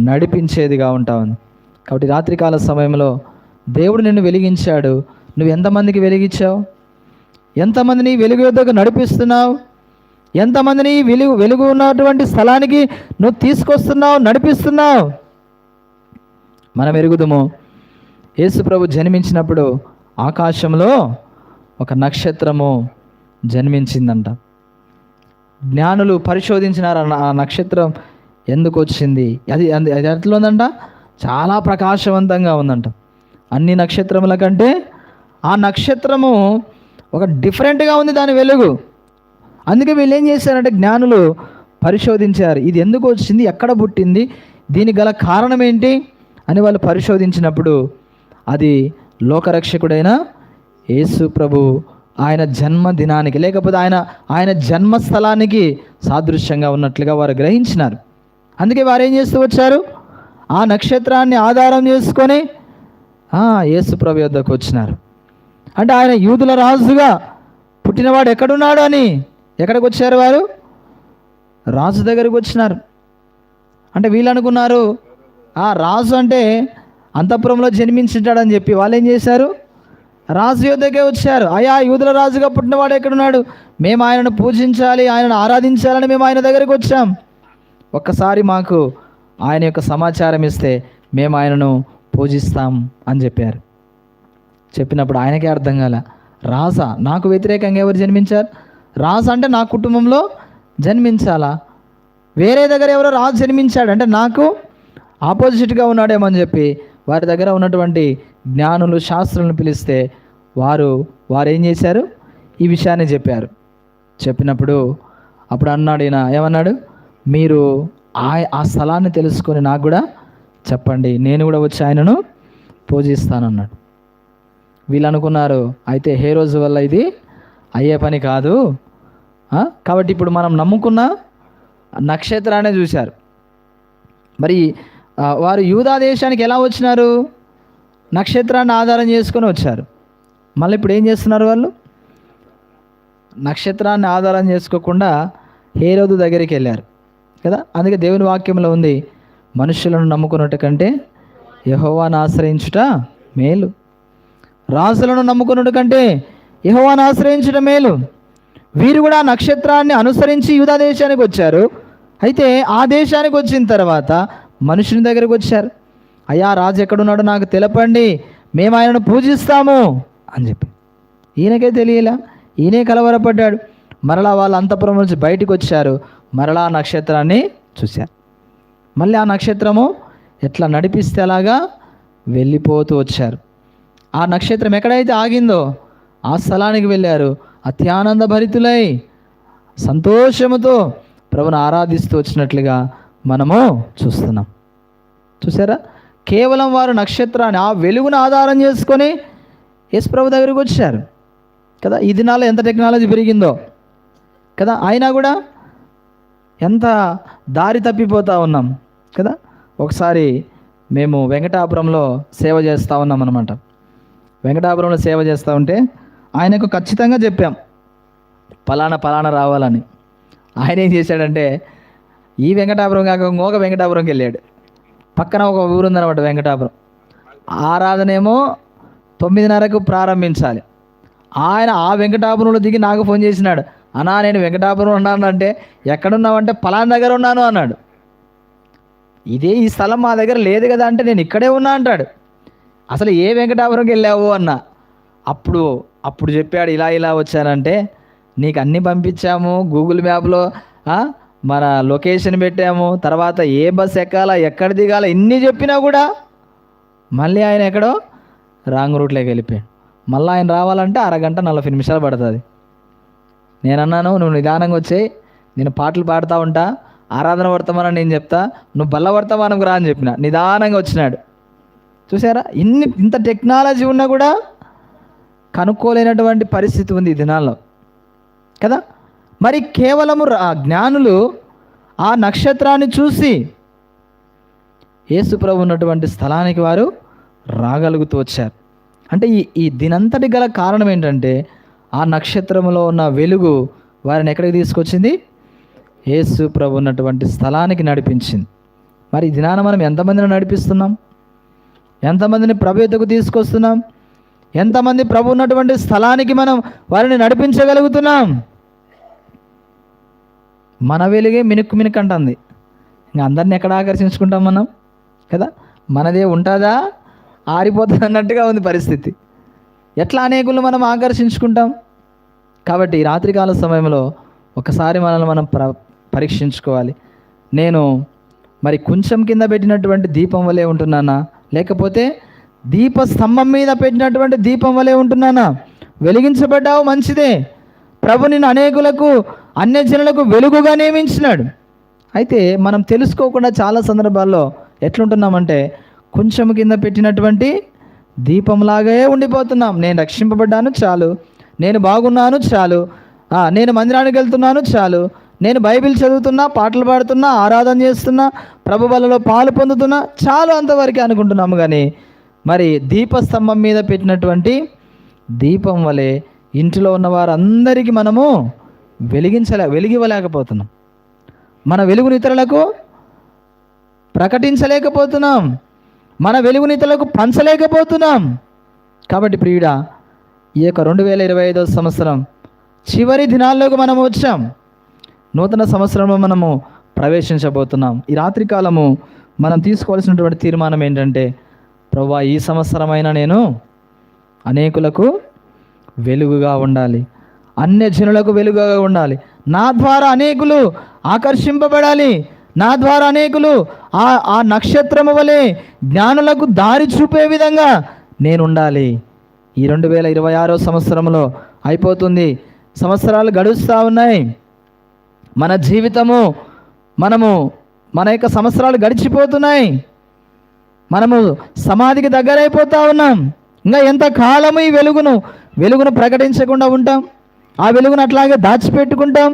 నడిపించేదిగా ఉంటాను. కాబట్టి రాత్రికాల సమయంలో దేవుడు నిన్ను వెలిగించాడు. నువ్వు ఎంతమందికి వెలిగించావు? ఎంతమందిని వెలుగు యొద్దకు నడిపిస్తున్నావు? ఎంతమందిని వెలుగు ఉన్నటువంటి స్థలానికి నువ్వు తీసుకొస్తున్నావు, నడిపిస్తున్నావు? మనం ఎరుగుదము, యేసు ప్రభు జన్మించినప్పుడు ఆకాశంలో ఒక నక్షత్రము జన్మించిందంట. జ్ఞానులు పరిశోధించినారు ఆ నక్షత్రం ఎందుకు వచ్చింది. అది ఎట్లా ఉందంట? చాలా ప్రకాశవంతంగా ఉందంట. అన్ని నక్షత్రముల కంటే ఆ నక్షత్రము ఒక డిఫరెంట్గా ఉంది దాని వెలుగు. అందుకే వీళ్ళు ఏం చేశారంటే జ్ఞానులు పరిశోధించారు, ఇది ఎందుకు వచ్చింది, ఎక్కడ పుట్టింది, దీనికి గల కారణం ఏంటి అని వాళ్ళు పరిశోధించినప్పుడు అది లోకరక్షకుడైన యేసు ప్రభు ఆయన జన్మదినానికి, లేకపోతే ఆయన జన్మస్థలానికి సాదృశ్యంగా ఉన్నట్లుగా వారు గ్రహించినారు. అందుకే వారు ఏం చేస్తూ వచ్చారు? ఆ నక్షత్రాన్ని ఆధారం చేసుకొని యేసు ప్రభు యొద్దకు వచ్చినారు. అంటే ఆయన యూదుల రాజుగా పుట్టినవాడు ఎక్కడున్నాడు అని ఎక్కడికి వచ్చారు? వారు రాజు దగ్గరికి వచ్చినారు. అంటే వీళ్ళు అనుకున్నారు రాజు అంటే అంతఃపురంలో జన్మించుంటాడని చెప్పి వాళ్ళు ఏం చేశారు? రాజు యొద్దకే వచ్చారు. అయ్యా, యూదుల రాజుగా పుట్టినవాడు ఎక్కడున్నాడు? మేము ఆయనను పూజించాలి, ఆయనను ఆరాధించాలని మేము ఆయన దగ్గరికి వచ్చాం. ఒక్కసారి మాకు ఆయన యొక్క సమాచారం ఇస్తే మేము ఆయనను పూజిస్తాం అని చెప్పారు. చెప్పినప్పుడు ఆయనకే అర్థం కాల, రాజా, నాకు వ్యతిరేకంగా ఎవరు జన్మించారు? రాజు అంటే నా కుటుంబంలో జన్మించాలా? వేరే దగ్గర ఎవరో రాజు జన్మించాడు అంటే నాకు ఆపోజిట్గా ఉన్నాడేమో అని చెప్పి వారి దగ్గర ఉన్నటువంటి జ్ఞానులు, శాస్త్రులను పిలిస్తే వారు ఏం చేశారు? ఈ విషయాన్ని చెప్పారు. చెప్పినప్పుడు అప్పుడు అన్నాడు ఈయన, ఏమన్నాడు? మీరు ఆ స్థలాన్ని తెలుసుకొని నాకు కూడా చెప్పండి, నేను కూడా వచ్చి ఆయనను పూజిస్తానన్నాడు. వీళ్ళు అనుకున్నారు, అయితే హేరోజు వల్ల ఇది అయ్యే పని కాదు, కాబట్టి ఇప్పుడు మనం నమ్ముకున్న నక్షత్రాన్ని చూశారు. మరి వారు యూదా దేశానికి ఎలా వచ్చినారు? నక్షత్రాన్ని ఆధారం చేసుకొని వచ్చారు. మళ్ళీ ఇప్పుడు ఏం చేస్తున్నారు వాళ్ళు? నక్షత్రాన్ని ఆధారం చేసుకోకుండా హేరోదు దగ్గరికి వెళ్ళారు కదా. అందుకే దేవుని వాక్యంలో ఉంది, మనుషులను నమ్ముకున్నట్టు కంటే యెహోవాను ఆశ్రయించుట మేలు. రాజులను నమ్ముకున్నట్టు కంటే యెహోవాను ఆశ్రయించుట మేలు. వీరు కూడా నక్షత్రాన్ని అనుసరించి యూదా దేశానికి వచ్చారు. అయితే ఆ దేశానికి వచ్చిన తర్వాత మనుషుని దగ్గరికి వచ్చారు. అయ్యా, రాజు ఎక్కడున్నాడో నాకు తెలపండి, మేము ఆయనను పూజిస్తాము అని చెప్పి. ఈయనకే తెలియలా, ఈయనే కలవరపడ్డాడు. మరలా వాళ్ళు అంతఃపురం నుంచి బయటికి వచ్చారు. మరలా ఆ నక్షత్రాన్ని చూశారు. మళ్ళీ ఆ నక్షత్రము ఎట్లా నడిపిస్తే అలాగా వెళ్ళిపోతూ వచ్చారు. ఆ నక్షత్రం ఎక్కడైతే ఆగిందో ఆ స్థలానికి వెళ్ళారు. అత్యానంద భరితులై సంతోషముతో ప్రభుని ఆరాధిస్తూ వచ్చినట్లుగా మనము చూస్తున్నాం. చూసారా? కేవలం వారు నక్షత్రాన్ని, ఆ వెలుగును ఆధారం చేసుకొని యేసు ప్రభు దగ్గరికి వచ్చారు కదా. ఈ దినాల్లో ఎంత టెక్నాలజీ పెరిగిందో కదా, అయినా కూడా ఎంత దారి తప్పిపోతూ ఉన్నాం కదా. ఒకసారి మేము వెంకటాపురంలో సేవ చేస్తూ ఉన్నాం అన్నమాట. వెంకటాపురంలో సేవ చేస్తూ ఉంటే ఆయనకు ఖచ్చితంగా చెప్పాం పలానా రావాలని. ఆయన ఏం చేశాడంటే ఈ వెంకటాపురం కాక ఇంకొక వెంకటాపురంకి వెళ్ళాడు. పక్కన ఒక ఊరు ఉందన్నమాట వెంకటాపురం. ఆరాధనేమో 9:30కు ప్రారంభించాలి. ఆయన ఆ వెంకటాపురంలో దిగి నాకు ఫోన్ చేసినాడు, అన్నా నేను వెంకటాపురం ఉన్నాను అంటే, ఎక్కడున్నావంటే పలానా దగ్గర ఉన్నాను అన్నాడు. ఈ స్థలం మా దగ్గర లేదు కదా అంటే, నేను ఇక్కడే ఉన్నా అంటాడు. అసలు ఏ వెంకటాపురంకి వెళ్ళావు అన్న. అప్పుడు చెప్పాడు, ఇలా వచ్చానంటే నీకు అన్నీ పంపించాము, గూగుల్ మ్యాప్లో మన లొకేషన్ పెట్టాము, తర్వాత ఏ బస్ ఎక్కాలా, ఎక్కడ దిగాలా ఇన్ని చెప్పినా కూడా మళ్ళీ ఆయన ఎక్కడో రాంగ్ రూట్లోకి వెళ్ళిపోయాడు. మళ్ళీ ఆయన రావాలంటే 1:40 నిమిషాలు పడుతుంది. నేను అన్నాను, నువ్వు నిదానంగా వచ్చేయి, నేను పాటలు పాడుతూ ఉంటా, ఆరాధన వర్తమానం నేను చెప్తా, నువ్వు బల్ల వర్తమానంకు రా అని చెప్పిన. నిదానంగా వచ్చినాడు. చూసారా? ఇంత టెక్నాలజీ ఉన్నా కూడా కనుక్కోలేనటువంటి పరిస్థితి ఉంది ఈ దినాల్లో కదా. మరి కేవలము జ్ఞానులు ఆ నక్షత్రాన్ని చూసి యేసు ప్రభు ఉన్నటువంటి స్థలానికి వారు రాగలుగుతూ వచ్చారు. అంటే ఈ దీనంతటి గల కారణం ఏంటంటే ఆ నక్షత్రంలో ఉన్న వెలుగు వారిని ఎక్కడికి తీసుకొచ్చింది? యేసు ప్రభు ఉన్నటువంటి స్థలానికి నడిపించింది. మరి ఈ దినాన మనం ఎంతమందిని నడిపిస్తున్నాం? ఎంతమందిని ప్రభు యొద్దకు తీసుకొస్తున్నాం? ఎంతమంది ప్రభు ఉన్నటువంటి స్థలానికి మనం వారిని నడిపించగలుగుతున్నాం? మన వెలుగే మినుక్కు అంటుంది. ఇంకా అందరిని ఎక్కడ ఆకర్షించుకుంటాం మనం కదా? మనదే ఉంటుందా, ఆరిపోతుంది అన్నట్టుగా ఉంది పరిస్థితి. ఎట్లా అనేకులు మనం ఆకర్షించుకుంటాం? కాబట్టి ఈ రాత్రికాల సమయంలో ఒకసారి మనల్ని మనం పరీక్షించుకోవాలి. నేను మరి కొంచెం కింద పెట్టినటువంటి దీపం వలె ఉంటున్నానా, లేకపోతే దీప స్తంభం మీద పెట్టినటువంటి దీపం వలె ఉంటున్నానా? వెలిగించబడ్డావు, మంచిదే. ప్రభు నిన్ను అనేకులకు, అన్యజనులకు వెలుగుగా నియమించినాడు. అయితే మనం తెలుసుకోకుండా చాలా సందర్భాల్లో ఎట్లుంటున్నామంటే కొంచెం కింద పెట్టినటువంటి దీపంలాగే ఉండిపోతున్నాం. నేను రక్షింపబడ్డాను చాలు, నేను బాగున్నాను చాలు, నేను మందిరానికి వెళ్తున్నాను చాలు, నేను బైబిల్ చదువుతున్నా, పాటలు పాడుతున్నా, ఆరాధన చేస్తున్నా, ప్రభు బలలో పాలు పొందుతున్నా చాలు, అంతవరకే అనుకుంటున్నాము. కానీ మరి దీపస్తంభం మీద పెట్టినటువంటి దీపం వలె ఇంటిలో ఉన్న వారందరికీ మనము వెలిగివ్వలేకపోతున్నాం. మన వెలుగుని ఇతరులకు ప్రకటించలేకపోతున్నాం, మన వెలుగుని ఇతరులకు పంచలేకపోతున్నాం. కాబట్టి ప్రియుడా, ఈ యొక్క 2025వ సంవత్సరం చివరి దినాల్లోకి మనము వచ్చాం. నూతన సంవత్సరంలో మనము ప్రవేశించబోతున్నాం. ఈ రాత్రికాలము మనం తీసుకోవాల్సినటువంటి తీర్మానం ఏంటంటే, ప్రభువా, ఈ సంవత్సరమైనా నేను అనేకులకు వెలుగుగా ఉండాలి, అన్యజనులకు వెలుగుగా ఉండాలి, నా ద్వారా అనేకులు ఆకర్షింపబడాలి, నా ద్వారా అనేకులు ఆ నక్షత్రము వలె జ్ఞానులకు దారి చూపే విధంగా నేను ఉండాలి. ఈ 2026వ సంవత్సరంలో అయిపోతుంది, సంవత్సరాలు గడుస్తూ ఉన్నాయి. మన జీవితము మన యొక్క సంవత్సరాలు గడిచిపోతున్నాయి. మనము సమాధికి దగ్గరైపోతూ ఉన్నాం. ఇంకా ఎంతకాలము ఈ వెలుగును ప్రకటించకుండా ఉంటాం? ఆ వెలుగును అట్లాగే దాచిపెట్టుకుంటాం?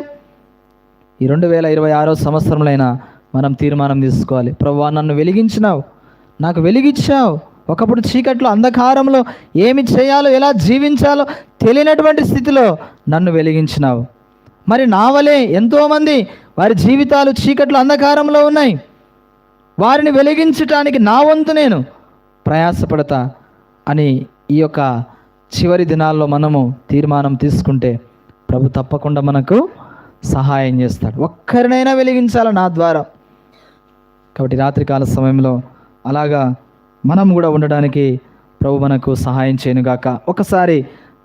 ఈ 2026వ సంవత్సరంలో మనం తీర్మానం తీసుకోవాలి. ప్రభువా, నన్ను వెలిగించినావు, నాకు వెలిగించావు. ఒకప్పుడు చీకట్లో, అంధకారంలో ఏమి చేయాలో, ఎలా జీవించాలో తెలియనటువంటి స్థితిలో నన్ను వెలిగించినావు. మరి నా వలే ఎంతోమంది వారి జీవితాలు చీకట్లో, అంధకారంలో ఉన్నాయి. వారిని వెలిగించటానికి నా వంతు నేను ప్రయాసపడతా అని ఈ యొక్క చివరి దినాల్లో మనము తీర్మానం తీసుకుంటే ప్రభు తప్పకుండా మనకు సహాయం చేస్తాడు. ఒక్కరినైనా వెలిగించాలి నా ద్వారా. కాబట్టి రాత్రికాల సమయంలో అలాగా మనం కూడా ఉండడానికి ప్రభు మనకు సహాయం చేయనుగాక. ఒకసారి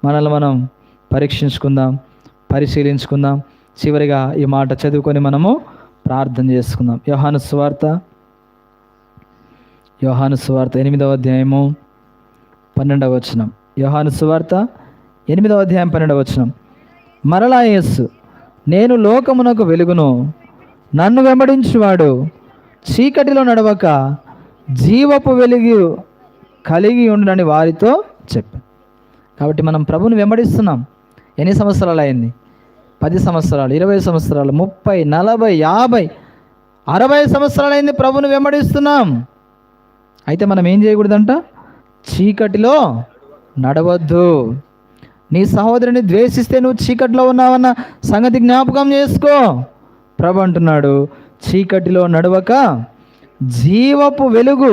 మనల్ని మనం పరీక్షించుకుందాం, పరిశీలించుకుందాం. చివరిగా ఈ మాట చదువుకొని మనము ప్రార్థన చేసుకుందాం. యోహాను సువార్త 8వ అధ్యాయము 12వ వచనం. యోహాను సువార్త 8వ అధ్యాయం 12వ వచనం. మరలా యేసు, నేను లోకమునకు వెలుగును, నన్ను వెంబడించువాడు చీకటిలో నడవక జీవపు వెలుగు కలిగి ఉండునని వారితో చెప్పాను. కాబట్టి మనం ప్రభుని వెంబడిస్తున్నాం. ఎన్ని సంవత్సరాలు అయింది? 10 సంవత్సరాలు, 20 సంవత్సరాలు, 30, 40, 50, 60 సంవత్సరాలు అయింది ప్రభుని వెంబడిస్తున్నాం. అయితే మనం ఏం చేయకూడదంట? చీకటిలో నడవద్దు. నీ సహోదరుని ద్వేషిస్తే నువ్వు చీకటిలో ఉన్నావన్న సంగతి జ్ఞాపకం చేసుకో. ప్రభు అంటున్నాడు, చీకటిలో నడవక జీవపు వెలుగు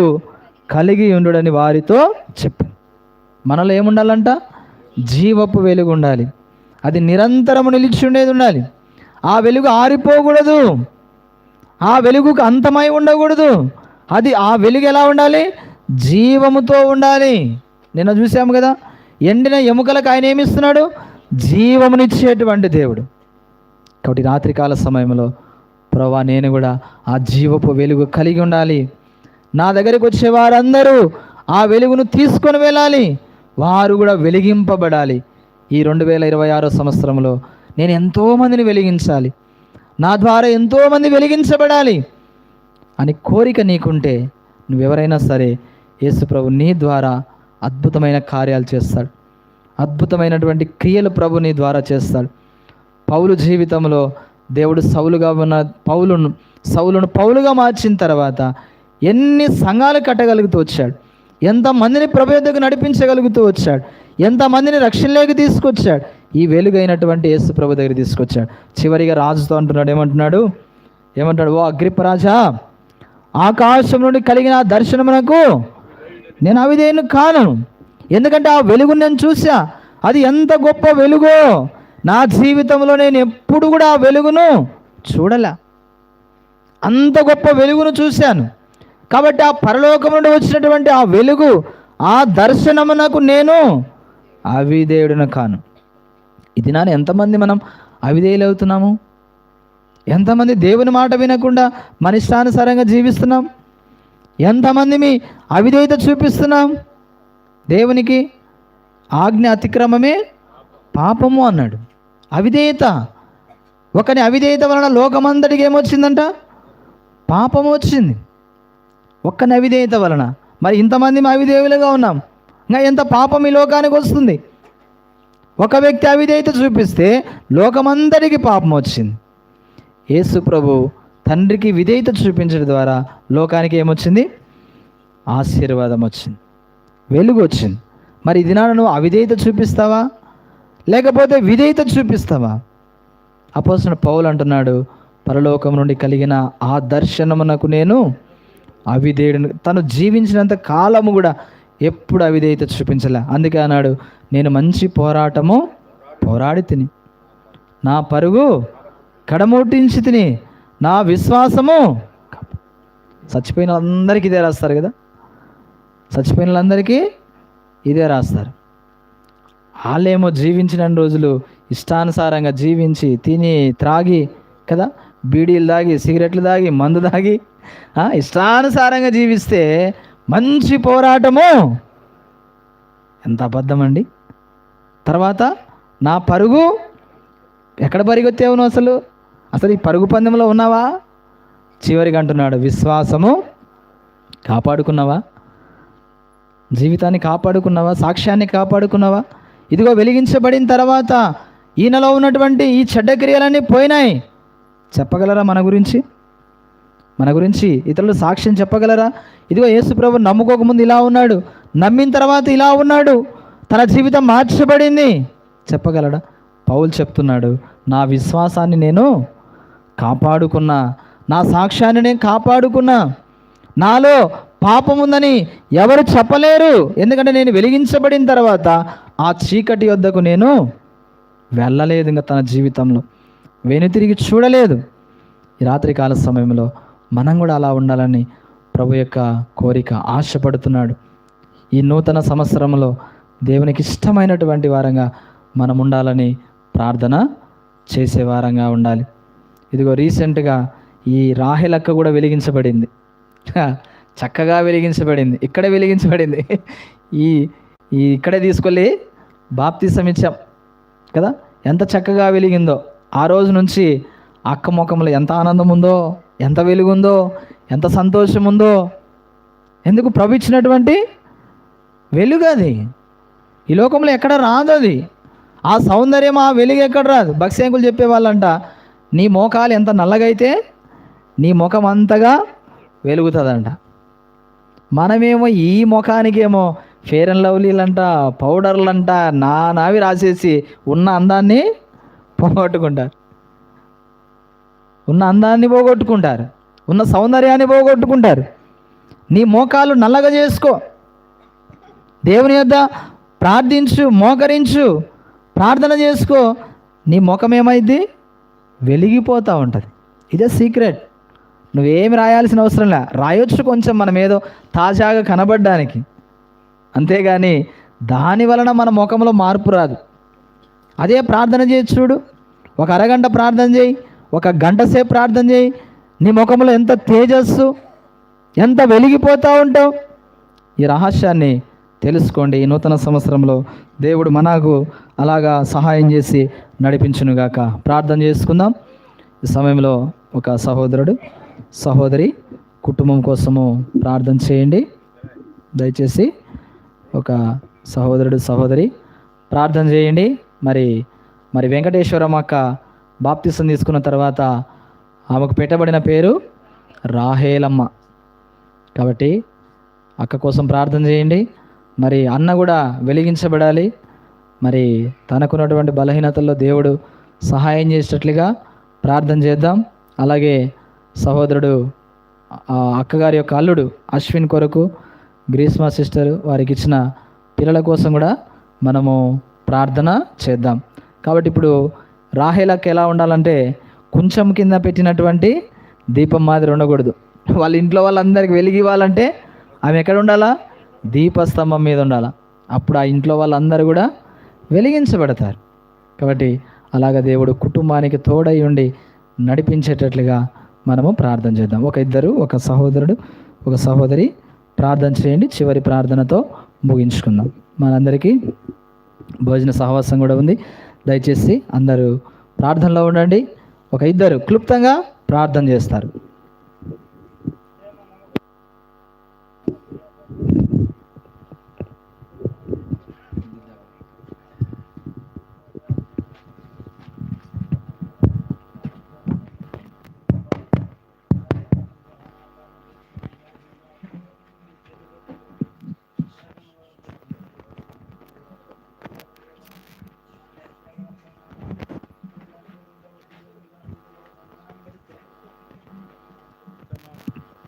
కలిగి ఉండుడని వారితో చెప్పు. మనలో ఏముండాలంట? జీవపు వెలుగు ఉండాలి. అది నిరంతరము నిలిచి ఉండేది ఉండాలి. ఆ వెలుగు ఆరిపోకూడదు, ఆ వెలుగుకు అంతమై ఉండకూడదు. ఆ వెలుగు ఎలా ఉండాలి? జీవముతో ఉండాలి. నిన్న చూసాము కదా, ఎండిన ఎముకలకు ఆయన ఏమిస్తున్నాడు? జీవమునిచ్చేటువంటి దేవుడు. కాబట్టి రాత్రికాల సమయంలో ప్రభువా, నేను కూడా ఆ జీవపు వెలుగు కలిగి ఉండాలి. నా దగ్గరికి వచ్చే వారందరూ ఆ వెలుగును తీసుకొని వెళ్ళాలి, వారు కూడా వెలిగింపబడాలి. ఈ 2026 సంవత్సరంలో నేను ఎంతోమందిని వెలిగించాలి, నా ద్వారా ఎంతోమంది వెలిగించబడాలి అని కోరిక నీకుంటే నువ్వెవరైనా సరే యేసు ప్రభు నీ ద్వారా అద్భుతమైన కార్యాలు చేస్తాడు. అద్భుతమైనటువంటి క్రియలు ప్రభు నీ ద్వారా చేస్తాడు. పౌలు జీవితంలో దేవుడు సౌలుగా ఉన్న సౌలును పౌలుగా మార్చిన తర్వాత ఎన్ని సంఘాలు కట్టగలుగుతూ వచ్చాడు, ఎంతమందిని ప్రభు యొద్దకు నడిపించగలుగుతూ వచ్చాడు, ఎంతమందిని రక్షణలోకి తీసుకొచ్చాడు. ఈ వెలుగైనటువంటి యేసు ప్రభు దగ్గర తీసుకొచ్చాడు. చివరిగా రాజుతో అంటున్నాడు, ఏమంటాడు? ఓ అగ్రిప్ప రాజా, ఆకాశం నుండి కలిగిన ఆ దర్శనమునకు నేను అవిధేయుని కాను. ఎందుకంటే ఆ వెలుగును నేను చూసా. అది ఎంత గొప్ప వెలుగో, నా జీవితంలో నేను ఎప్పుడు కూడా ఆ వెలుగును చూడలే. అంత గొప్ప వెలుగును చూశాను. కాబట్టి ఆ పరలోకం నుండి వచ్చినటువంటి ఆ వెలుగు, ఆ దర్శనమునకు నేను అవిధేయుడిని కాను. ఇది నాన్న ఎంతమంది మనం అవిధేయులు అవుతున్నాము? ఎంతమంది దేవుని మాట వినకుండా మన ఇష్టానుసారంగా జీవిస్తున్నాం? ఎంతమంది మీ అవిధేయత చూపిస్తున్నాం? దేవునికి ఆజ్ఞ అతిక్రమమే పాపము అన్నాడు. అవిధేయత, ఒకని అవిధేయత వలన లోకమంతటికి ఏమొచ్చిందంట? పాపము వచ్చింది. ఒక్కని అవిధేయత వలన. మరి ఇంతమంది అవిధేయులుగా ఉన్నాం, ఇంకా ఎంత పాపం ఈ లోకానికి వస్తుంది? ఒక వ్యక్తి అవిధేయత చూపిస్తే లోకమంతటికి పాపం వచ్చింది. యేసు ప్రభు తండ్రికి విధేయత చూపించడం ద్వారా లోకానికి ఏమొచ్చింది? ఆశీర్వాదం వచ్చింది, వెలుగు వచ్చింది. మరి ఇది నాన్న నువ్వు అవిధేయత చూపిస్తావా లేకపోతే విధేయత చూపిస్తావా? అపోస్తలుడు పౌలు అంటున్నాడు, పరలోకం నుండి కలిగిన ఆ దర్శనమునకు నేను అవిధేయుడు. తను జీవించినంత కాలము కూడా ఎప్పుడు అవిధేయత చూపించలే. అందుకే అన్నాడు, నేను మంచి పోరాటము పోరాడి తిని, నా పరుగు కడముట్టించి తిని, నా విశ్వాసము. చచ్చిపోయిన వాళ్ళందరికీ ఇదే రాస్తారు కదా, చచ్చిపోయిన వాళ్ళందరికీ ఇదే రాస్తారు. వాళ్ళేమో జీవించిన రోజులు ఇష్టానుసారంగా జీవించి తిని త్రాగి కదా, బీడీలు తాగి, సిగరెట్లు తాగి, మందు తాగి ఇష్టానుసారంగా జీవిస్తే మంచి పోరాటము. ఎంత అబద్ధం అండి. తర్వాత నా పరుగు, ఎక్కడ పరిగెత్తావు నువ్వు? అసలు ఈ పరుగు పందెంలో ఉన్నావా? చివరికి అంటున్నాడు, విశ్వాసము కాపాడుకున్నావా? జీవితాన్ని కాపాడుకున్నావా? సాక్ష్యాన్ని కాపాడుకున్నావా? ఇదిగో వెలిగించబడిన తర్వాత ఈయనలో ఉన్నటువంటి ఈ చెడ్డ క్రియలన్నీ పోయినాయి. చెప్పగలరా మన గురించి ఇతరులు సాక్ష్యం చెప్పగలరా? ఇదిగో యేసు ప్రభు నమ్ముకోకముందు ఇలా ఉన్నాడు, నమ్మిన తర్వాత ఇలా ఉన్నాడు, తన జీవితం మార్చబడింది. చెప్పగలడా? పౌలు చెప్తున్నాడు, నా విశ్వాసాన్ని నేను కాపాడుకున్నా, నా సాక్ష్యాన్ని నేను కాపాడుకున్నా, నాలో పాపం ఉందని ఎవరు చెప్పలేరు. ఎందుకంటే నేను వెలిగించబడిన తర్వాత ఆ చీకటి వద్దకు నేను వెళ్ళలేదు. ఇంకా తన జీవితంలో వెనుతిరిగి చూడలేదు. ఈ రాత్రికాల సమయంలో మనం కూడా అలా ఉండాలని ప్రభు యొక్క కోరిక, ఆశపడుతున్నాడు. ఈ నూతన సంవత్సరంలో దేవునికి ఇష్టమైనటువంటి వారంగా మనం ఉండాలని ప్రార్థన చేసే వారంగా ఉండాలి. ఇదిగో రీసెంట్గా ఈ రాహెలక్క కూడా వెలిగించబడింది, చక్కగా వెలిగించబడింది. ఇక్కడే వెలిగించబడింది. ఇక్కడే తీసుకెళ్ళి బాప్తిసం ఇచ్చాం కదా, ఎంత చక్కగా వెలిగిందో. ఆ రోజు నుంచి అక్క ముఖంలో ఎంత ఆనందం ఉందో, ఎంత వెలుగుందో, ఎంత సంతోషం ఉందో. ఎందుకు? ప్రభు ఇచ్చినటువంటి వెలుగు అది. ఈ లోకంలో ఎక్కడ రాదు అది. ఆ సౌందర్యం, ఆ వెలుగు ఎక్కడ రాదు. భక్ష్యంకులు చెప్పేవాళ్ళంట, నీ మోకాలు ఎంత నల్లగైతే నీ ముఖం అంతగా వెలుగుతుందంట. మనమేమో ఈ ముఖానికేమో ఫేర్ అండ్ లవ్లీలంట, పౌడర్లంట, నావి రాసేసి ఉన్న అందాన్ని పోగొట్టుకుంటారు, ఉన్న సౌందర్యాన్ని పోగొట్టుకుంటారు. నీ మోకాలు నల్లగా చేసుకో, దేవుని యొద్ద ప్రార్థించు, మోకరించు, ప్రార్థన చేసుకో, నీ ముఖం ఏమైంది? వెలిగిపోతూ ఉంటుంది. ఇదే సీక్రెట్. నువ్వేమి రాయాల్సిన అవసరం లే. రాయొచ్చు కొంచెం, మనం ఏదో తాజాగా కనబడడానికి, అంతేగాని దాని వలన మన ముఖంలో మార్పు రాదు. అదే ప్రార్థన చేయి చూడు, ఒక అరగంట ప్రార్థన చేయి, ఒక గంట సేపు ప్రార్థన చేయి, నీ ముఖంలో ఎంత తేజస్సు, ఎంత వెలిగిపోతూ ఉంటావు. ఈ రహస్యాన్ని తెలుసుకోండి. ఈ నూతన సంవత్సరంలో దేవుడు మనకు అలాగా సహాయం చేసి నడిపించునుగాక. ప్రార్థన చేసుకుందాం. ఈ సమయంలో ఒక సహోదరుడు, సహోదరి కుటుంబం కోసము ప్రార్థన చేయండి. దయచేసి ఒక సహోదరుడు, సహోదరి ప్రార్థన చేయండి. మరి వెంకటేశ్వరం అక్క బాప్తిసం తీసుకున్న తర్వాత ఆమెకు పెట్టబడిన పేరు రాహేలమ్మ. కాబట్టి అక్క కోసం ప్రార్థన చేయండి. మరి అన్న కూడా వెలిగించబడాలి. మరి తనకున్నటువంటి బలహీనతల్లో దేవుడు సహాయం చేసేటట్లుగా ప్రార్థన చేద్దాం. అలాగే సహోదరుడు అక్కగారి యొక్క అల్లుడు అశ్విన్ కొరకు గ్రీస్మా సిస్టర్ వారికి ఇచ్చిన పిల్లల కోసం కూడా మనము ప్రార్థన చేద్దాం. కాబట్టి ఇప్పుడు రాహేలకి ఎలా ఉండాలంటే కొంచెం కింద పెట్టినటువంటి దీపం మాదిరి ఉండకూడదు. వాళ్ళ ఇంట్లో వాళ్ళందరికీ వెలిగి ఇవ్వాలంటే ఆమె ఎక్కడ ఉండాలా? దీపస్తంభం మీద ఉండాలా. అప్పుడు ఆ ఇంట్లో వాళ్ళందరూ కూడా వెలిగించబడతారు. కాబట్టి అలాగ దేవుడు కుటుంబానికి తోడై ఉండి నడిపించేటట్లుగా మనము ప్రార్థన చేద్దాం. ఒక సహోదరుడు ఒక సహోదరి ప్రార్థన చేయండి. చివరి ప్రార్థనతో ముగించుకుందాం. మనందరికీ భోజన సహవాసం కూడా ఉంది. దయచేసి అందరూ ప్రార్థనలో ఉండండి. ఇద్దరు క్లుప్తంగా ప్రార్థన చేస్తారు.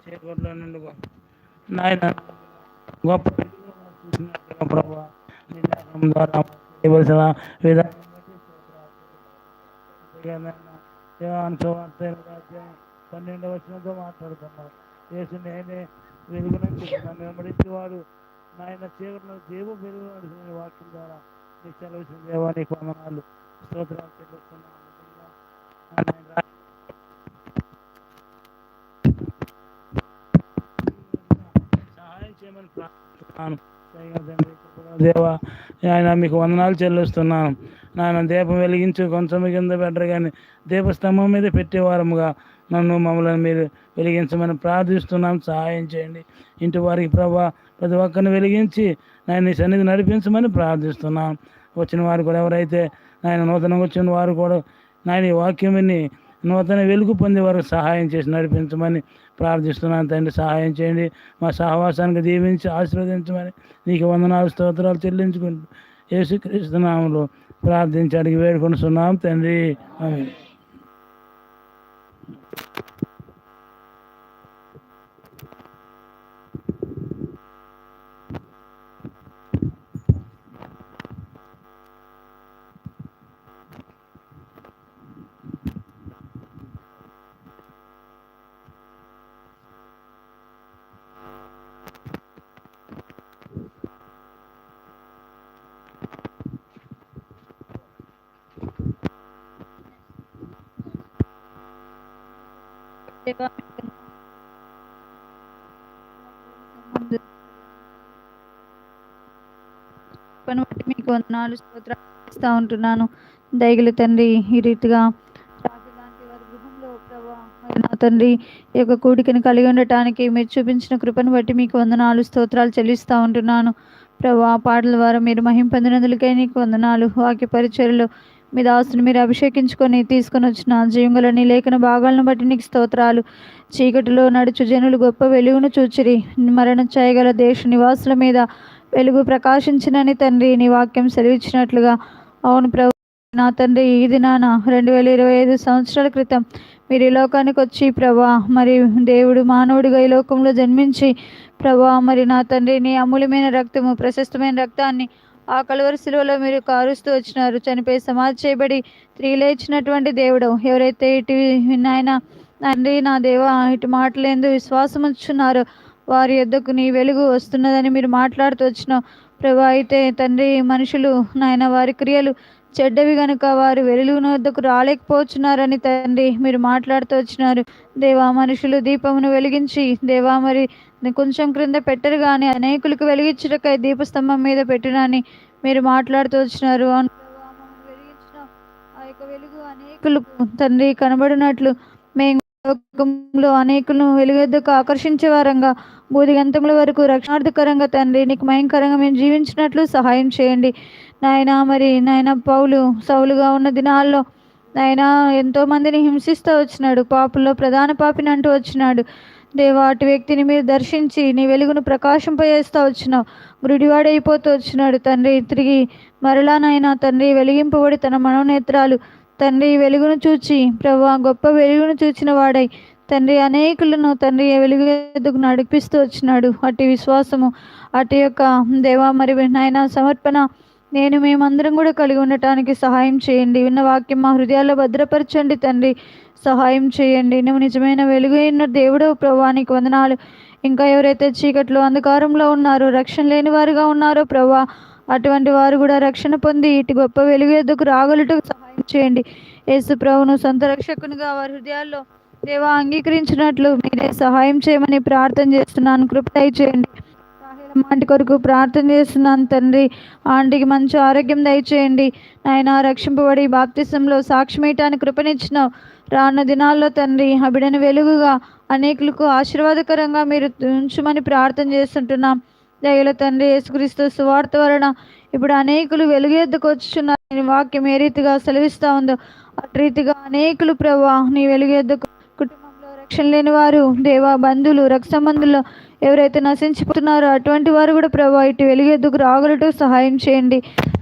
చేకూరులో నుండి నాయన గొప్ప ప్రభావ ద్వారా చేయవలసిన విధానం 12వ వచనంతో మాట్లాడుతున్నాం. యేసు నేనే వెలుగునండి నన్ను వెంబడించేవాడు నాయన చీకటిలో జీవ వెలుగు నడుచుకునే వాక్యం ద్వారా నీకు సెలవుసిన దేవా నీకు వందనాలు స్తోత్రాలు చెల్లిస్తున్నాను. సహాయం చేయమని ప్రార్థిస్తున్నాను. దేవా ఆయన మీకు వందనాలు చెల్లిస్తున్నాను. నాయన దీపం వెలిగించి కొంచెం కింద పెట్టరు కానీ దీపస్తంభం మీద పెట్టేవారముగా మమ్మల్ని మీరు వెలిగించమని ప్రార్థిస్తున్నాం. సహాయం చేయండి. ఇంటి వారికి ప్రభా ప్రతి ఒక్కరిని వెలిగించి నేను నీ సన్నిధి నడిపించమని ప్రార్థిస్తున్నాం. వచ్చిన వారు కూడా ఎవరైతే ఆయన నూతనంగా వచ్చిన వారు కూడా నాయన ఈ వాక్యం విని నూతన వెలుగు పొందే వారికి సహాయం చేసి నడిపించమని ప్రార్థిస్తున్నాను. తండ్రి సహాయం చేయండి. మా సహవాసానికి దీవించి ఆశీర్వదించమని నీకు వందనాలు స్తోత్రాలు చెల్లించుకుంటూ యేసుక్రీస్తు నామములో ప్రార్థించి అడిగి వేడుకొనుచున్నాం తండ్రి. ఆమేన్. మీకు వందనాలు స్తోత్రాలు ఇస్తూ ఉంటున్నాను. దయగల తండ్రి, ఈ రీతిగా రాజు లాంటి వారి గృహంలో ప్రభా మరి నా తండ్రి ఈ యొక్క కూడికను కలిగి ఉండటానికి మీరు చూపించిన కృపను బట్టి మీకు వందనాలు స్తోత్రాలు చెల్లిస్తూ ఉంటున్నాను. ప్రభా పాటల ద్వారా మీరు మహిమ పొందినందులకై నీకు వందనాలు. వాక్య పరిచర్యలో మీ దాసుని మీరు అభిషేకించుకొని తీసుకొని వచ్చిన జీవంగల నీ లేఖన భాగాలను బట్టి నీకు స్తోత్రాలు. చీకటిలో నడుచు జనులు గొప్ప వెలుగును చూచిరి, మరణం చేయగల దేశ నివాసుల మీద వెలుగు ప్రకాశించినని తండ్రి నీ వాక్యం సెలవిచ్చినట్లుగా. అవును ప్రభు నా తండ్రి, ఈ దినాన 2025 సంవత్సరాల క్రితం మీరు ఈ లోకానికి వచ్చి ప్రభా మరి దేవుడు మానవుడిగా ఈ లోకంలో జన్మించి ప్రభా మరి నా తండ్రి నీ అమూల్యమైన రక్తము ప్రశస్తమైన రక్తాన్ని ఆ కలువరి శిలువలో మీరు కారుస్తూ వచ్చినారు. చనిపోయి సమాధి చేయబడి తిరిగి లేచినటువంటి దేవుడు ఎవరైతే ఇటు నాయన తండ్రి నా దేవా ఇటు మాటలేందు విశ్వాసం ఉంచున్నారో వారి యొద్దకు నీ వెలుగు వస్తున్నదని మీరు మాట్లాడుతూ వచ్చినావు ప్రభా. అయితే తండ్రి మనుషులు నాయన వారి క్రియలు చెడ్డవి గనుక వారు వెలుగున వద్దకు రాలేకపోతున్నారని తండ్రి మీరు మాట్లాడుతూ వచ్చినారు. దేవా మనుషులు దీపమును వెలిగించి దేవా మరి కొంచెం క్రింద పెట్టరు కానీ అనేకులకు వెలిగించుటకై దీపస్తంభం మీద పెట్టినని మీరు మాట్లాడుతూ వచ్చినారు. వెలిగించిన ఆ యొక్క వెలుగు అనేకులు తండ్రి కనబడినట్లు మేము లోకంలో అనేకులను వెలుగెద్దకు ఆకర్షించే వారంగా బూదిగంతముల వరకు రక్షణార్థకరంగా తండ్రి నీకు భయంకరంగా మేము జీవించినట్లు సహాయం చేయండి నాయన. మరి నాయన సౌలుగా ఉన్న దినాల్లో ఆయన ఎంతో మందిని హింసిస్తూ వచ్చినాడు, పాపుల్లో ప్రధాన పాపిని అంటూ వచ్చినాడు. దేవా, అటు వ్యక్తిని మీరు దర్శించి నీ వెలుగును ప్రకాశింపజేస్తూ వచ్చినావు. గుడివాడైపోతూ వచ్చినాడు తండ్రి. తిరిగి మరలా నాయన తండ్రి వెలిగింపబడి తన మనోనేత్రాలు తండ్రి వెలుగును చూచి ప్రభా గొప్ప వెలుగును చూచిన వాడై తండ్రి అనేకులను తండ్రి వెలుగు ఎద్దుకు నడిపిస్తూ వచ్చినాడు. అటు విశ్వాసము, అటు యొక్క దేవా మరి నాయన సమర్పణ మేమందరం కూడా కలిగి ఉండటానికి సహాయం చేయండి. విన్న వాక్యం మా హృదయాల్లో భద్రపరచండి తండ్రి, సహాయం చేయండి. నువ్వు నిజమైన వెలుగు అయిన దేవుడు ప్రభా, నీకు వందనాలు. ఇంకా ఎవరైతే చీకట్లో అంధకారంలో ఉన్నారో, రక్షణ లేని వారుగా ఉన్నారో ప్రభా, అటువంటి వారు కూడా రక్షణ పొంది ఇటు గొప్ప వెలుగు ఎద్దుకు రాగలటకు సహాయం చేయండి. యేసు ప్రభును సొంత రక్షకునిగా వారి హృదయాల్లో దేవా అంగీకరించినట్లు మీరే సహాయం చేయమని ప్రార్థన చేస్తున్నాను. కృప దయచేయండి. ఆంటీ కొరకు ప్రార్థన చేస్తున్నాను తండ్రి. ఆంటీకి మంచి ఆరోగ్యం దయచేయండి. ఆయన రక్షింపబడి బాప్తిసంలో సాక్ష్యమేయటానికి కృపనిచ్చినావు. రానున్న దినాల్లో తండ్రి ఆ బిడ్డను వెలుగుగా అనేకులకు ఆశీర్వాదకరంగా మీరు ఉంచమని ప్రార్థన చేస్తుంటున్నాం. దయల తండ్రి యేసుక్రీస్తు సువార్త వలన ఇప్పుడు అనేకులు వెలుగు ఎద్దుకు వచ్చుచున్నారు. వాక్యం ఏ రీతిగా సెలవిస్తూ ఉందో అటు రీతిగా అనేకులు ప్రభా నీ వెలుగు ఎద్దుకు, కుటుంబంలో రక్షణ లేని వారు దేవా, బంధువులు, రక్త సంబంధుల్లో ఎవరైతే నశించిపోతున్నారో అటువంటి వారు కూడా ప్రభా ఇటు వెలుగెద్దుకు రాగలటూ సహాయం చేయండి.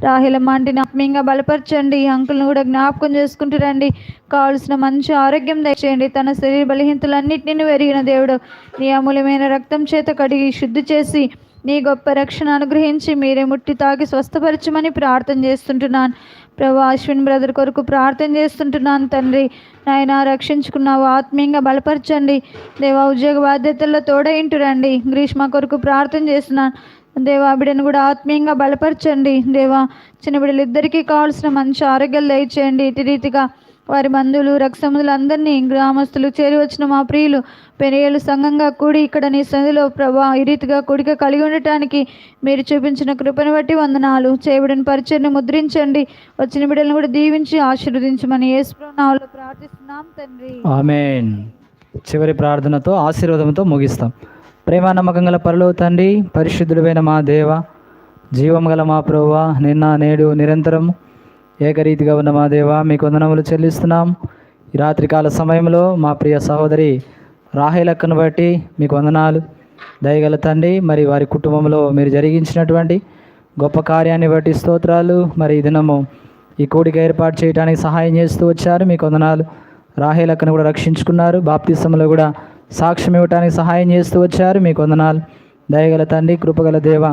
రాహిలమ్మ ఆంటీని ఆత్మీయంగా బలపరచండి. అంకుల్ని కూడా జ్ఞాపకం చేసుకుంటూ రండి. కావాల్సిన మంచి ఆరోగ్యం దయచేయండి. తన శరీర బలహీనతలన్నింటినీ ఎరిగిన దేవుడు నీ అమూల్యమైన రక్తం చేత కడిగి శుద్ధి చేసి నీ గొప్ప రక్షణ అనుగ్రహించి మీరే ముట్టి తాకి స్వస్థపరచమని ప్రార్థన చేస్తుంటున్నాను. ప్రభు అశ్విన్ బ్రదర్ కొరకు ప్రార్థన చేస్తుంటున్నాను తండ్రి. నాయన రక్షించుకున్నావు, ఆత్మీయంగా బలపరచండి దేవా. ఉద్యోగ బాధ్యతల్లో తోడయింటు రండి. గ్రీష్మ కొరకు ప్రార్థన చేస్తున్నాను దేవా. బిడ్డను కూడా ఆత్మీయంగా బలపరచండి దేవా. చిన్న బిడ్డలు ఇద్దరికీ కావాల్సిన మంచి ఆరోగ్యాలు దయచేయండి. ఇటు రీతిగా వారి బంధువులు, రక్తసంబంధులు అందరినీ, గ్రామస్తులు, చేరి వచ్చిన మా ప్రియులు పెరియలు సంఘంగా కూడి ఇక్కడ నీ సన్నిధిలో ప్రభా ఈ రీతిగా కూడిక కలిగి ఉండటానికి మీరు చూపించిన కృపను బట్టి వందనాలు. చేయబడిన పరిచయను ముద్రించండి. వచ్చిన బిడ్డలను కూడా దీవించి ఆశీర్వదించమని యేసు నామములో ప్రార్థిస్తున్నాం తండ్రి. ఆమేన్. చివరి ప్రార్థనతో ఆశీర్వాదంతో ముగిస్తాం. ప్రేమ నమ్మకం గల పరలోక తండ్రి, పరిశుద్ధుడైన మా దేవ, జీవం గల మా ప్రభువా, నిన్న నేడు నిరంతరం ఏకరీతిగా ఉన్న మా దేవ, మీకు వందనములు చెల్లిస్తున్నాం. ఈ రాత్రికాల సమయంలో మా ప్రియ సహోదరి రాహేలక్కను బట్టి మీకు వందనాలు. దయగల తండ్రి, మరి వారి కుటుంబంలో మీరు జరిగించినటువంటి గొప్ప కార్యాన్ని బట్టి స్తోత్రాలు. మరి ఈ దినము ఈ కూడిక ఏర్పాటు చేయడానికి సహాయం చేస్తూ వచ్చారు, మీకు వందనాలు. రాహేలక్కను కూడా రక్షించుకున్నారు, బాప్తిసంలో కూడా సాక్ష్యం ఇవ్వడానికి సహాయం చేస్తూ వచ్చారు, మీకు వందనాలు. దయగల తండ్రి, కృపగల దేవ,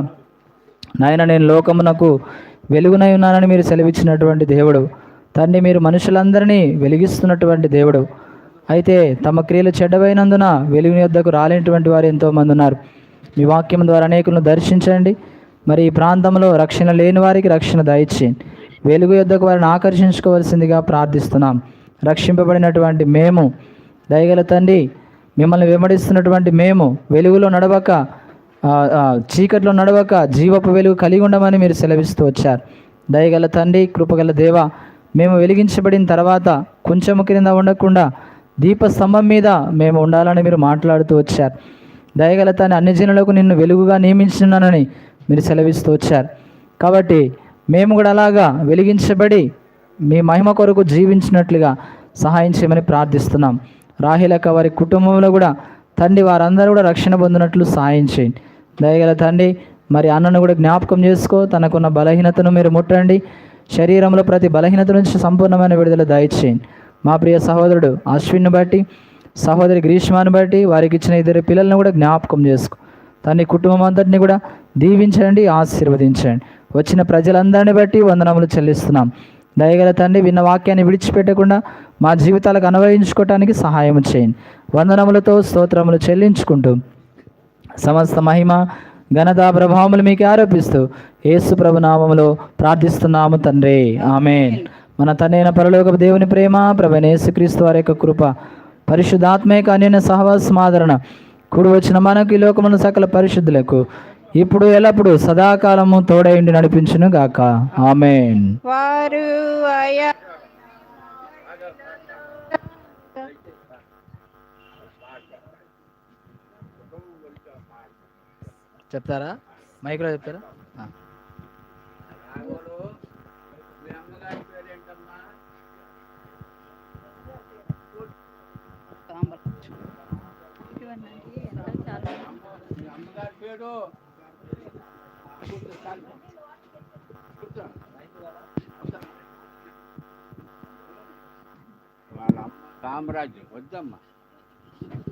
నాయన నేను లోకమునకు వెలుగునై ఉన్నానని మీరు సెలవిచ్చినటువంటి దేవుడు తండ్రి. మీరు మనుషులందరినీ వెలిగిస్తున్నటువంటి దేవుడు. అయితే తమ క్రియలు చెడ్డవైనందున వెలుగుని వద్దకు రాలేనటువంటి వారు ఎంతోమంది ఉన్నారు. మీ వాక్యం ద్వారా అనేకులను దర్శించండి. మరి ఈ ప్రాంతంలో రక్షణ లేని వారికి రక్షణ దయచేయండి. వెలుగు యొద్దకు వారిని ఆకర్షించుకోవాల్సిందిగా ప్రార్థిస్తున్నాం. రక్షింపబడినటువంటి మేము, దయగల తండ్రి, మిమ్మల్ని వెంబడిస్తున్నటువంటి మేము వెలుగులో నడవక చీకట్లో నడవక జీవపు వెలుగు కలిగి ఉండమని మీరు సెలవిస్తూ వచ్చారు. దయగల తండ్రి, కృపగల దేవ, మేము వెలిగించబడిన తర్వాత కొంచెము క్రింద ఉండకుండా దీపస్తంభం మీద మేము ఉండాలని మీరు మాట్లాడుతూ వచ్చారు. దయగల తండ్రి, అన్ని జనులకు నిన్ను వెలుగుగా నియమించున్నానని మీరు సెలవిస్తూ వచ్చారు. కాబట్టి మేము కూడా అలాగా వెలిగించబడి మీ మహిమ కొరకు జీవించినట్లుగా సహాయం చేయమని ప్రార్థిస్తున్నాం. రాహిలక వారి కుటుంబంలో కూడా తండ్రి వారందరూ కూడా రక్షణ పొందినట్లు సహాయం చేయండి. దయగల తండ్రి, మరి అన్నను కూడా జ్ఞాపకం చేసుకో. తనకున్న బలహీనతను మీరు ముట్టండి. శరీరంలో ప్రతి బలహీనత నుంచి సంపూర్ణమైన విడుదల దయచేయండి. మా ప్రియ సహోదరుడు అశ్విన్ని బట్టి, సహోదరి గ్రీష్మాను బట్టి, వారికి ఇచ్చిన ఇద్దరు పిల్లలను కూడా జ్ఞాపకం చేసుకో. తన కుటుంబం అంతటిని కూడా దీవించండి, ఆశీర్వదించండి. వచ్చిన ప్రజలందరిని బట్టి వందనములు చెల్లిస్తున్నాం. దయగల తండ్రి, విన్న వాక్యాన్ని విడిచిపెట్టకుండా మా జీవితాలకు అన్వయించుకోవటానికి సహాయం చేయండి. వందనములతో స్తోత్రములు చెల్లించుకుంటూ సమస్త మహిమ, ఘనత, ప్రభావములు మీకు ఆరోపిస్తూ యేసు ప్రభు నామములో ప్రార్థిస్తున్నాము తండ్రి, ఆమేన్. మన తండ్రైన పరలోకపు దేవుని ప్రేమ, ప్రభువైన యేసుక్రీస్తు వారి యొక్క కృప, పరిశుద్ధాత్మేక అన్యోన్య సహవాసం, ఆదరణ కూడి వచ్చిన మనకు ఈ లోకమున సకల పరిశుద్ధులకు ఇప్పుడు ఎల్లప్పుడు సదాకాలము తోడైండి నడిపించును గాక, ఆమేన్. వారు చెప్తారా? మైక్లో చెప్తారా? అమ్మగారి పేరు వాళ్ళ అమ్మ కామరాజు వద్దమ్మా.